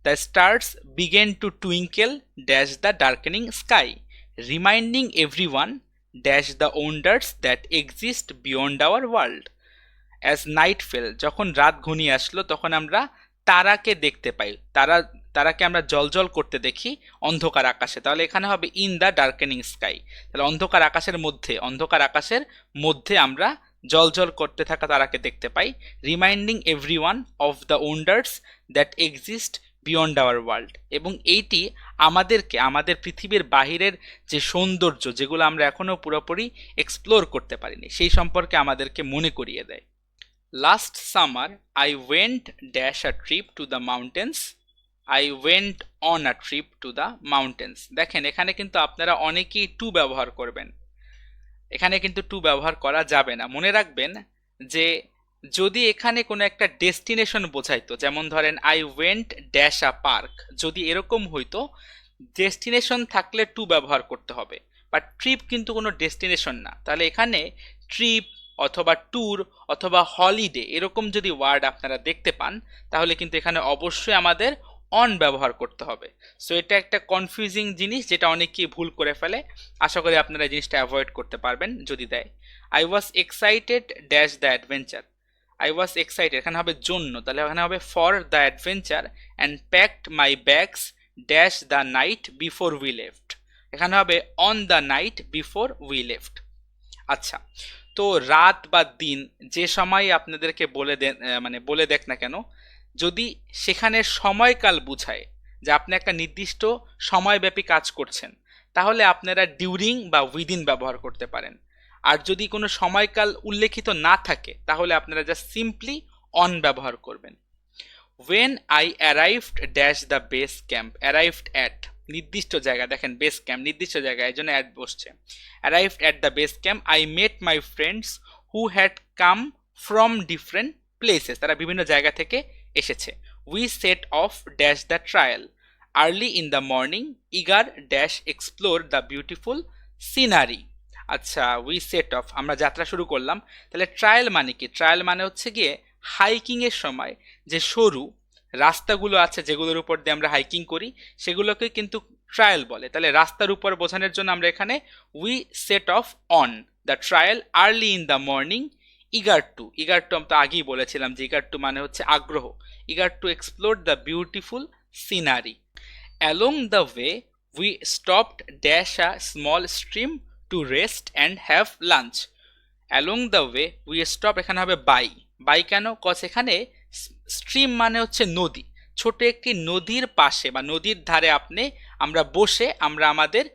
the stars begin to twinkle dash the darkening sky reminding everyone dash the wonders that exist beyond our world. As night fell, যখন রাত ঘনিয়ে আসলো তখন আমরা তারাকে দেখতে পাই, তারাকে আমরা জলজল করতে দেখি অন্ধকার আকাশে, তাহলে এখানে হবে ইন দ্য ডার্কেনিং স্কাই, তাহলে অন্ধকার আকাশের মধ্যে আমরা জলজল করতে থাকা তারাকে দেখতে পাই। Reminding everyone of the wonders that exist beyond our world, এবং এইটি আমাদের পৃথিবীর বাহিরের যে সৌন্দর্য যেগুলো আমরা এখনো পুরোপুরি এক্সপ্লোর করতে পারিনি সেই সম্পর্কে আমাদেরকে মনে করিয়ে দেয়। Last summer I went dash a trip to the mountains, I went on a trip to the mountains. দেখেন এখানে কিন্তু আপনারা অনেকেই টু ব্যবহার করবেন, এখানে কিন্তু টু ব্যবহার করা যাবে না। মনে রাখবেন যে যদি এখানে কোনো একটা ডেস্টিনেশন বোঝাইতো, যেমন ধরেন I went dash a park, যদি এরকম হইতো ডেস্টিনেশন থাকলে টু ব্যবহার করতে হবে, বাট ট্রিপ কিন্তু কোনো ডেস্টিনেশন না। তাহলে এখানে ট্রিপ অথবা ট্যুর অথবা হলিডে এরকম যদি ওয়ার্ড আপনারা দেখতে পান, তাহলে কিন্তু এখানে অবশ্যই আমাদের অন ব্যবহার করতে হবে। সো এটা একটা কনফিউজিং জিনিস যেটা অনেকেই ভুল করে ফেলে। আশা করি আপনারা এই জিনিসটা অ্যাভয়েড করতে পারবেন যদি দেয়। I was excited dash the adventure, I was excited এখানে হবে জন্য, তাহলে এখানে হবে for the adventure and packed my bags dash the night before we left, এখানে হবে on the night before we left. আচ্ছা, তো রাত বা দিন যে সময় আপনাদেরকে বলে দেন, মানে বলে দেখ না কেন, যদি সেখানে সময়কাল বুঝায় যে আপনি একটা নির্দিষ্ট সময়ব্যাপী কাজ করছেন, তাহলে আপনারা ডিউরিং বা উইদিন ব্যবহার করতে পারেন। আর যদি কোনো সময়কাল উল্লেখিত না থাকে, তাহলে আপনারা জাস্ট সিম্পলি অন ব্যবহার করবেন। When I arrived dash the base camp, arrived at নির্দিষ্ট জায়গা, দেখেন বেস ক্যাম্প নির্দিষ্ট জায়গায়, এই জন্য অ্যাট বসছে। Arrived at the base camp I met my friends who had come from different places, তারা বিভিন্ন জায়গা থেকে এসেছে। We set off dash the trial early in the morning eager dash explore the beautiful scenery. আচ্ছা, we set off আমরা যাত্রা শুরু করলাম। তাহলে ট্রায়াল মানে কি? ট্রায়াল মানে হচ্ছে গিয়ে হাইকিং এর সময় যে সরু রাস্তাগুলো আছে যেগুলোর উপর দিয়ে আমরা হাইকিং করি, সেগুলোকে কিন্তু ট্রায়াল বলে। তাহলে রাস্তার উপর বোঝানোর জন্য আমরা এখানে we set of on the trial early in the morning eager to, eager to আমি তো আগেই বলেছিলাম যে ইগার টু মানে হচ্ছে আগ্রহ, eager to explore the beautiful scenery. Along the way we stopped dash a small stream to rest and have lunch. Along the way we stop এখানে হবে বাই, বাই কেন? কজ এখানে স্ট্রিম মানে হচ্ছে নদী, ছোট একটি নদীর পাশে বা নদীর ধারে আমরা বসে আমরা আমাদের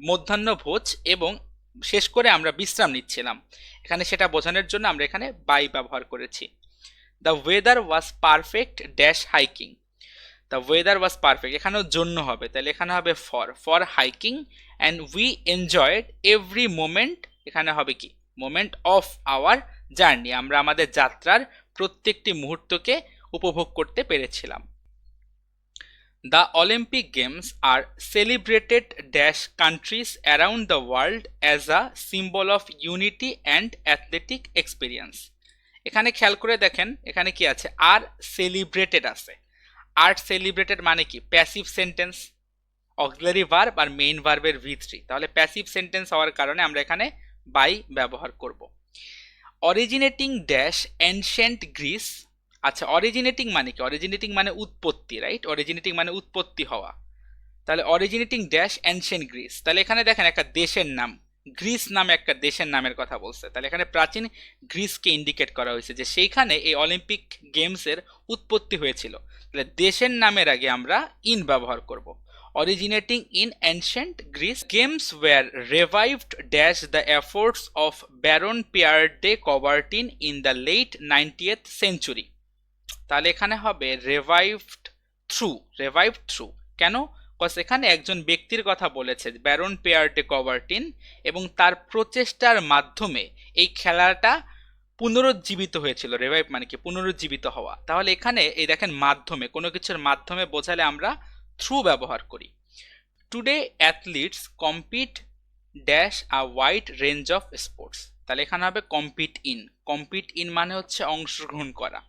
মধ্যাহ্ন ভোজ এবং শেষ করে আমরা বিশ্রাম নিচ্ছিলাম, এখানে সেটা বোঝানোর জন্য আমরা এখানে বাই ব্যবহার করেছি। The weather was perfect dash hiking, the weather was perfect এখানেও জন্য হবে, তাহলে এখানে হবে for, for hiking and we enjoyed every moment, এখানে হবে কি? মোমেন্ট অফ আওয়ার জার্নি, আমরা আমাদের যাত্রার প্রত্যেকটি মুহূর্তকে উপভোগ করতে পেরেছিলাম। The Olympic games are celebrated dash countries around the world as a symbol of unity and athletic experience. এখানে খেয়াল করে দেখেন এখানে কি আছে? আর সেলিব্রেটেড আছে। আর সেলিব্রেটেড মানে কি? প্যাসিভ সেন্টেন্স, অক্সিলারি ভার্ব আর মেইন ভার্বের V3, তাহলে প্যাসিভ সেন্টেন্স হওয়ার কারণে আমরা এখানে বাই ব্যবহার করব। অরিজিনেটিং ড্যাশ এনশিয়েন্ট গ্রিস, আচ্ছা অরিজিনেটিং মানে কি? অরিজিনেটিং মানে উৎপত্তি, রাইট? অরিজিনেটিং মানে উৎপত্তি হওয়া, তাহলে অরিজিনেটিং ড্যাশ এনশিয়েন্ট গ্রিস, তাহলে এখানে দেখেন একটা দেশের নাম, গ্রিস নামে একটা দেশের নামের কথা বলছে, তাহলে এখানে প্রাচীন গ্রিসকে ইন্ডিকেট করা হয়েছে যে সেইখানে এই অলিম্পিক গেমসের উৎপত্তি হয়েছিল। তাহলে দেশের নামের আগে আমরা ইন ব্যবহার করব। Originating in ancient Greece games were revived dash the efforts of baron Pierre de Coubertin in the late 90th century, তাহলে এখানে হবে রিভাইভড থ্রু, রিভাইভড থ্রু কেন? কজ এখানে একজন ব্যক্তির কথা বলেছে ব্যারন পিয়ার ডে কভারটিন, এবং তার প্রচেষ্টার মাধ্যমে এই খেলাটা পুনরুজ্জীবিত হয়েছিল। রিভাইভ মানে কি? পুনরুজ্জীবিত হওয়া। তাহলে এখানে এই দেখেন মাধ্যমে, কোনো কিছুর মাধ্যমে বোঝালে আমরা থ্রু ব্যবহার করি। Today athletes compete dash a wide range of sports, তাহলে এখানে হবে কম্পিট ইন, কম্পিট ইন মানে হচ্ছে অংশগ্রহণ করা,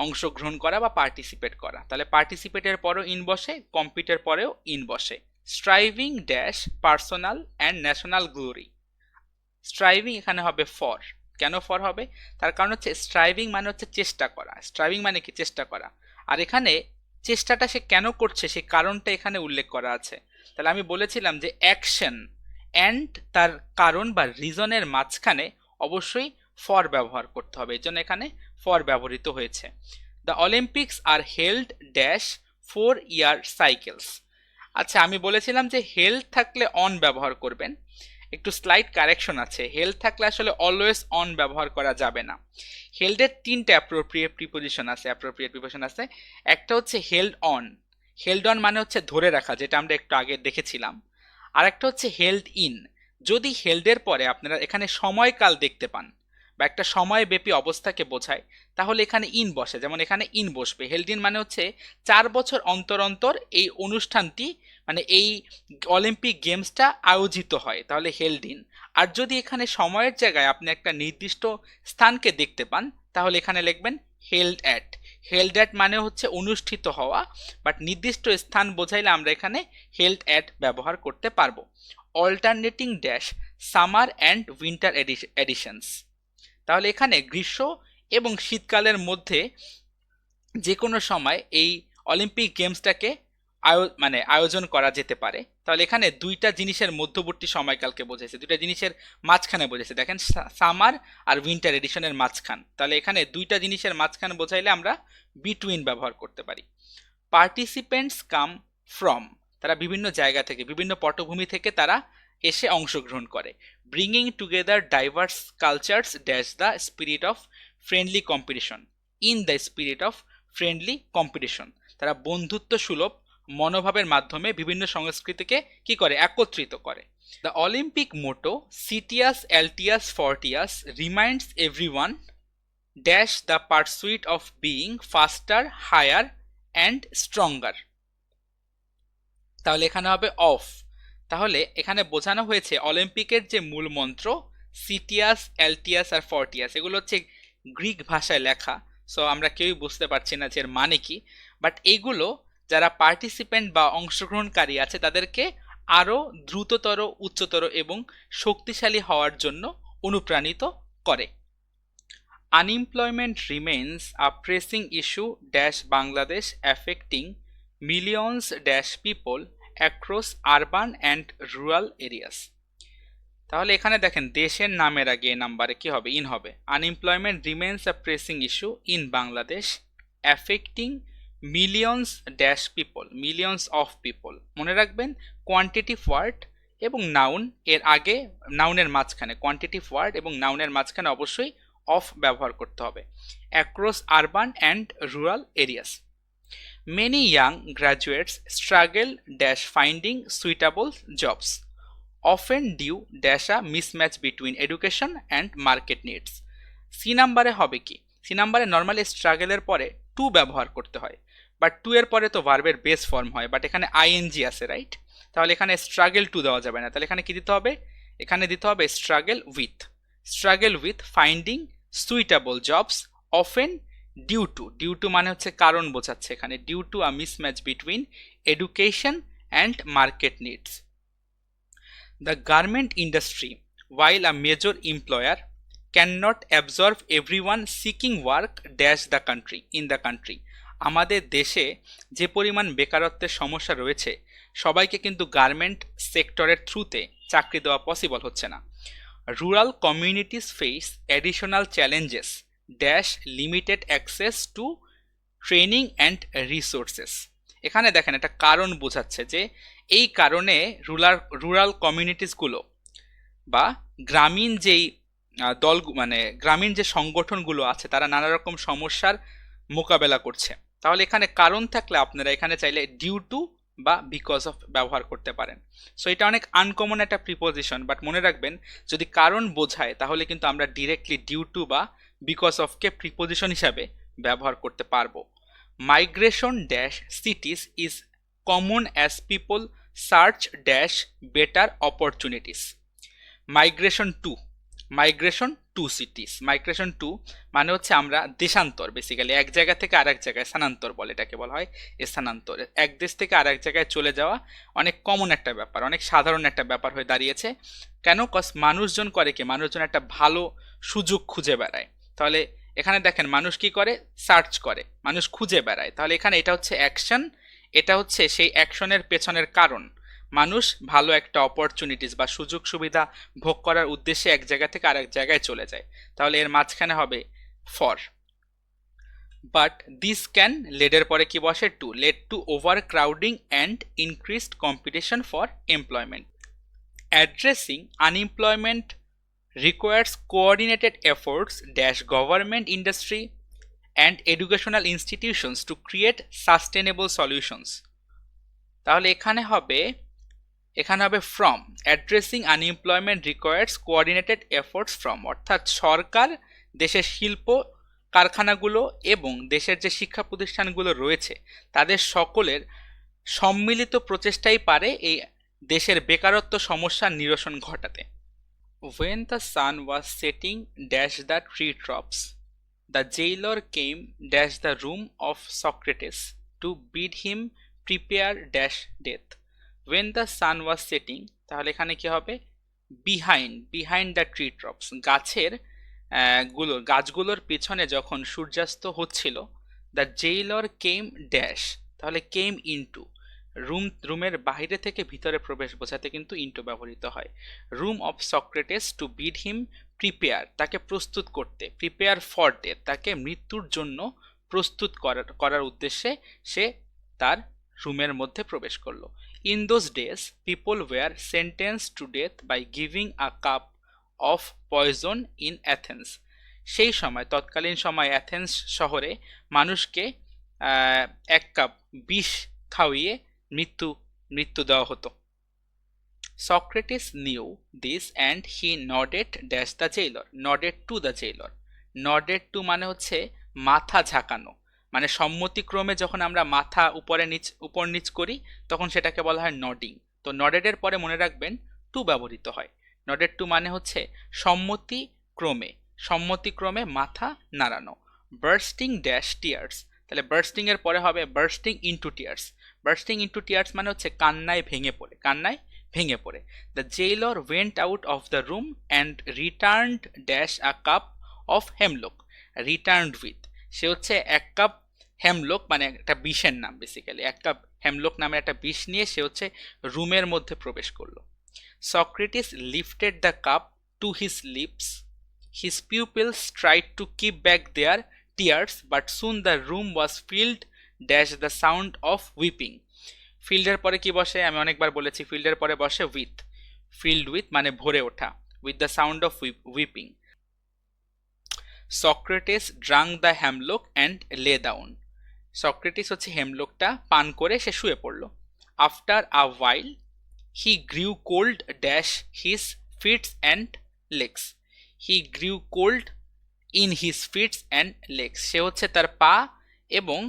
অংশগ্রহণ করা বা পার্টিসিপেট করা, তাহলে পার্টিসিপেটের পরেও ইন বসে, কম্পিটের পরেও ইন বসে। Striving dash personal and national glory, striving এখানে হবে ফর, কেন ফর হবে? তার কারণ হচ্ছে স্ট্রাইভিং মানে হচ্ছে চেষ্টা করা, স্ট্রাইভিং মানে কি? চেষ্টা করা, আর এখানে চেষ্টাটা সে কেন করছে সেই কারণটা এখানে উল্লেখ করা আছে। তাহলে আমি বলেছিলাম যে অ্যাকশন অ্যান্ড তার কারণ বা রিজনের মাঝখানে অবশ্যই ফর ব্যবহার করতে হবে, এই জন্য এখানে ফর ব্যবহৃত হয়েছে। The Olympics are held dash 4 year cycles, আচ্ছা আমি বলেছিলাম যে হেল্ড থাকলে অন ব্যবহার করবেন, একটু স্লাইড কারেকশন আছে, হেল্ড থাকলে আসলে অলওয়েজ অন ব্যবহার করা যাবে না। হেল্ডের তিনটে অ্যাপ্রোপ্রিয়েট প্রিপোজিশন আছে। একটা হচ্ছে হেল্ড অন। হেল্ড অন মানে হচ্ছে ধরে রাখা, যেটা আমরা একটু আগে দেখেছিলাম। আর একটা হচ্ছে হেল্ড ইন। যদি হেল্ডের পরে আপনারা এখানে সময়কাল দেখতে পান বা একটা সময়ব্যাপী অবস্থাকে বোঝায়, তাহলে এখানে ইন বসে, যেমন এখানে ইন বসবে। হেল্ড ইন মানে হচ্ছে 4 বছর অন্তর অন্তর এই অনুষ্ঠানটি, মানে এই অলিম্পিক গেমসটা আয়োজিত হয়, তাহলে হেল্ড ইন। আর যদি এখানে সময়ের জায়গায় আপনি একটা নির্দিষ্ট স্থানকে দেখতে পান, তাহলে এখানে লিখবেন হেল্ড অ্যাট। হেল্ড অ্যাট মানে হচ্ছে অনুষ্ঠিত হওয়া, বাট নির্দিষ্ট স্থান বোঝাইলে আমরা এখানে হেল্ড অ্যাট ব্যবহার করতে পারবো। Alternating dash summer and winter editions. তাহলে এখানে গ্রীষ্ম এবং শীতকালের মধ্যে যে কোনো সময় এই অলিম্পিক গেমসটাকে আয়োজন করা যেতে পারে। তাহলে এখানে দুইটা জিনিসের মধ্যবর্তী সময়কালকে বোঝাইছে, দুইটা জিনিসের মাঝখানে বোঝাইছে। দেখেন সামার আর উইন্টার এডিশনের মাঝখান, তাহলে এখানে দুইটা জিনিসের মাঝখান বোঝাইলে আমরা বিটুইন ব্যবহার করতে পারি। পার্টিসিপেন্টস কাম ফ্রম, তারা বিভিন্ন জায়গা থেকে, বিভিন্ন পটভূমি থেকে তারা এসে অংশগ্রহণ করে। Bringing together diverse cultures dash the spirit of friendly competition, in the spirit of friendly competition. তারা বন্ধুত্ব সুলভ মনোভাবের মাধ্যমে বিভিন্ন সংস্কৃতিকে কি করে, একত্রিত করে। The Olympic motto citius altius fortius reminds everyone dash the pursuit of being faster higher and stronger. তাহলে এখানে হবে অফ। তাহলে এখানে বোঝানো হয়েছে অলিম্পিকের যে মূল মন্ত্র সিটিয়াস অ্যালটিয়াস আর ফর্টিয়াস, এগুলো হচ্ছে গ্রিক ভাষায় লেখা, সো আমরা কেউই বুঝতে পারছি না যে এর মানে কি, বাট এইগুলো যারা পার্টিসিপেন্ট বা অংশগ্রহণকারী আছে তাদেরকে আরো দ্রুততর, উচ্চতর এবং শক্তিশালী হওয়ার জন্য অনুপ্রাণিত করে। Unemployment remains a pressing issue dash Bangladesh affecting millions dash people across urban and rural areas। তাহলে এখানে দেখেন দেশের নামের আগে এ নাম্বারে কি হবে, ইন হবে। Unemployment remains a pressing issue in Bangladesh affecting millions dash people, millions of people. মনে রাখবেন কোয়ান্টিটিভ ওয়ার্ড এবং নাউন এর আগে, নাউনের মাঝখানে, কোয়ান্টিটিভ ওয়ার্ড এবং নাউনের মাঝখানে অবশ্যই অফ ব্যবহার করতে হবে। Across urban and rural areas. Many young graduates struggle dash finding suitable jobs, often due dash a mismatch between education and market needs। C নাম্বারে হবে কি, সি নাম্বারে নর্মালি স্ট্রাগলের পরে টু ব্যবহার করতে হয়, বাট টু এর পরে তো ভার্বের বেস ফর্ম হয়, বাট এখানে আইএনজি আছে, রাইট? তাহলে এখানে স্ট্রাগল টু দেওয়া যাবে না, তাহলে এখানে কি দিতে হবে, এখানে দিতে হবে struggle with finding suitable jobs, often due to মানে হচ্ছে কারণ বোঝাচ্ছে এখানে, due to a mismatch between education and market needs. The garment industry while a major employer cannot absorb everyone seeking work dash the country in the country। আমাদের দেশে যে পরিমাণ বেকারত্বের সমস্যা রয়েছে, সবাইকে কিন্তু গার্মেন্ট সেক্টরের থ্রুতে চাকরি দেওয়া পসিবল হচ্ছে না। Rural communities face additional challenges dash limited access to training and resources. এখানে দেখেন একটা কারণ বোঝাচ্ছে যে এই কারণে রুরাল কমিউনিটিসগুলো বা গ্রামীণ যেই দল, মানে গ্রামীণ যে সংগঠনগুলো আছে, তারা নানা রকম সমস্যার মোকাবেলা করছে। তাহলে এখানে কারণ থাকলে আপনারা এখানে চাইলে ডিউ টু বা বিকজ অফ ব্যবহার করতে পারেন। সো এটা অনেক আনকমন একটা প্রিপোজিশন, বাট মনে রাখবেন যদি কারণ বোঝায় তাহলে কিন্তু আমরা ডিরেক্টলি ডিউ টু বা বিকজ অফকে প্রিপোজিশন হিসাবে ব্যবহার করতে পারবো। Migration dash cities is common as people search dash better opportunities. Migration to cities, migration to মানে হচ্ছে আমরা দেশান্তর, বেসিক্যালি এক জায়গা থেকে আরেক জায়গায়, স্থানান্তর বলে এটাকে বলা হয়, স্থানান্তর। এক দেশ থেকে আরেক জায়গায় চলে যাওয়া অনেক কমন একটা ব্যাপার, অনেক সাধারণ একটা ব্যাপার হয়ে দাঁড়িয়েছে। কেন? কজ মানুষজন করে কি, মানুষজন একটা ভালো সুযোগ খুঁজে বেড়ায়। তাহলে এখানে দেখেন মানুষ কি করে, সার্চ করে, মানুষ খুঁজে বেড়ায়। তাহলে এখানে এটা হচ্ছে অ্যাকশন, এটা হচ্ছে সেই অ্যাকশনের পেছনের কারণ। মানুষ ভালো একটা অপরচুনিটিস বা সুযোগ সুবিধা ভোগ করার উদ্দেশ্যে এক জায়গা থেকে আরেক জায়গায় চলে যায়, তাহলে এর মাঝখানে হবে ফর। বাট দিস ক্যান, লেডের পরে কি বসে, to, lead to overcrowding and increased competition for employment. Addressing unemployment requires coordinated efforts dash government industry and educational institutions to create sustainable solutions. তাহলে এখানে হবে from addressing unemployment requires coordinated efforts from, অর্থাৎ সরকার দেশের শিল্প কারখানাগুলো এবং দেশের যে শিক্ষা প্রতিষ্ঠানগুলো রয়েছে তাদের সকলের সম্মিলিত প্রচেষ্টাই পারে এই দেশের বেকারত্ব সমস্যার নিরসন ঘটাতে। When the sun was setting dash the treetops, the jailer came dash the room of Socrates to bid him prepare dash death. When the sun was setting, তাহলে এখানে কি হবে? behind the treetops, গাছগুলোর পিছনে যখন সূর্যাস্ত হচ্ছিল, the jailer came dash, তাহলে came into, রুমের বাইরে থেকে ভিতরে প্রবেশ বোঝাতে কিন্তু ইন্টু ব্যবহৃত হয়। Room of Socrates to bid him prepare, তাকে প্রস্তুত করতে, প্রিপেয়ার ফর ডেথ, তাকে মৃত্যুর জন্য প্রস্তুত করার উদ্দেশ্যে সে তার রুমের মধ্যে প্রবেশ করলো। In those days people were sentence to death by giving a cup of poison in Athens. সেই সময়, তৎকালীন সময় অ্যাথেন্স শহরে মানুষকে এক কাপ বিষ খাওয়িয়ে মৃত্যু দেওয়া হতো। Socrates knew this and he nodded dash the jailer, nodded to the jailer. Nodded to মানে হচ্ছে মাথা ঝাঁকানো, মানে সম্মতিক্রমে যখন আমরা মাথা উপর নিচ করি তখন সেটাকে বলা হয় নডিং। তো নডেডের পরে মনে রাখবেন টু ব্যবহৃত হয়। নডেড টু মানে হচ্ছে সম্মতিক্রমে মাথা নাড়ানো। বার্স্টিং ড্যাশ টিয়ার্স, তাহলে বার্স্টিং এর পরে হবে bursting into tears. Bursting into tears মানে হচ্ছে কান্নায় ভেঙে পড়ে। The jailer went out of the room and returned dash a cup of hemlock, returned with, সে হচ্ছে এক কাপ হেমলক মানে একটা বিষের নাম, বেসিক্যালি এক কাপ হেমলক নামের একটা বিষ নিয়ে সে হচ্ছে রুমের মধ্যে প্রবেশ করলো। Socrates lifted the cup to his lips, his pupils tried to keep back their tears, but soon the room was filled dash the sound of weeping. ফিল্ডের পরে কি বসে? আমি অনেকবার বলেছি ফিল্ডের পরে বসে উইথ, ফিল্ড উইথ মানে ভরে ওঠা, with the sound of weeping. Socrates drank the hemlock and lay down, Socrates হচ্ছে হেমলকটা পান করে সে শুয়ে পড়ল। After a while he grew cold dash his feet and legs, he grew cold in his feet and legs, সে হচ্ছে তার পা এবং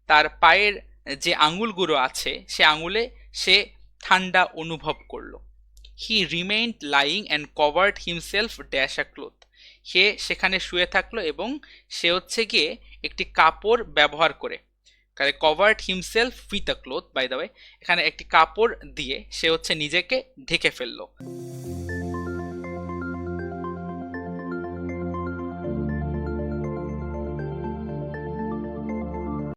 তার পায়ের যে আঙুলগুলো আছে সে আঙুলে সে ঠান্ডা অনুভব করলো। He remained lying and covered himself dash a cloth, সে সেখানে শুয়ে থাকলো এবং সে হচ্ছে গিয়ে একটি কাপড় ব্যবহার করে, covered himself with a cloth, by the way এখানে একটি কাপড় দিয়ে সে হচ্ছে নিজেকে ঢেকে ফেললো।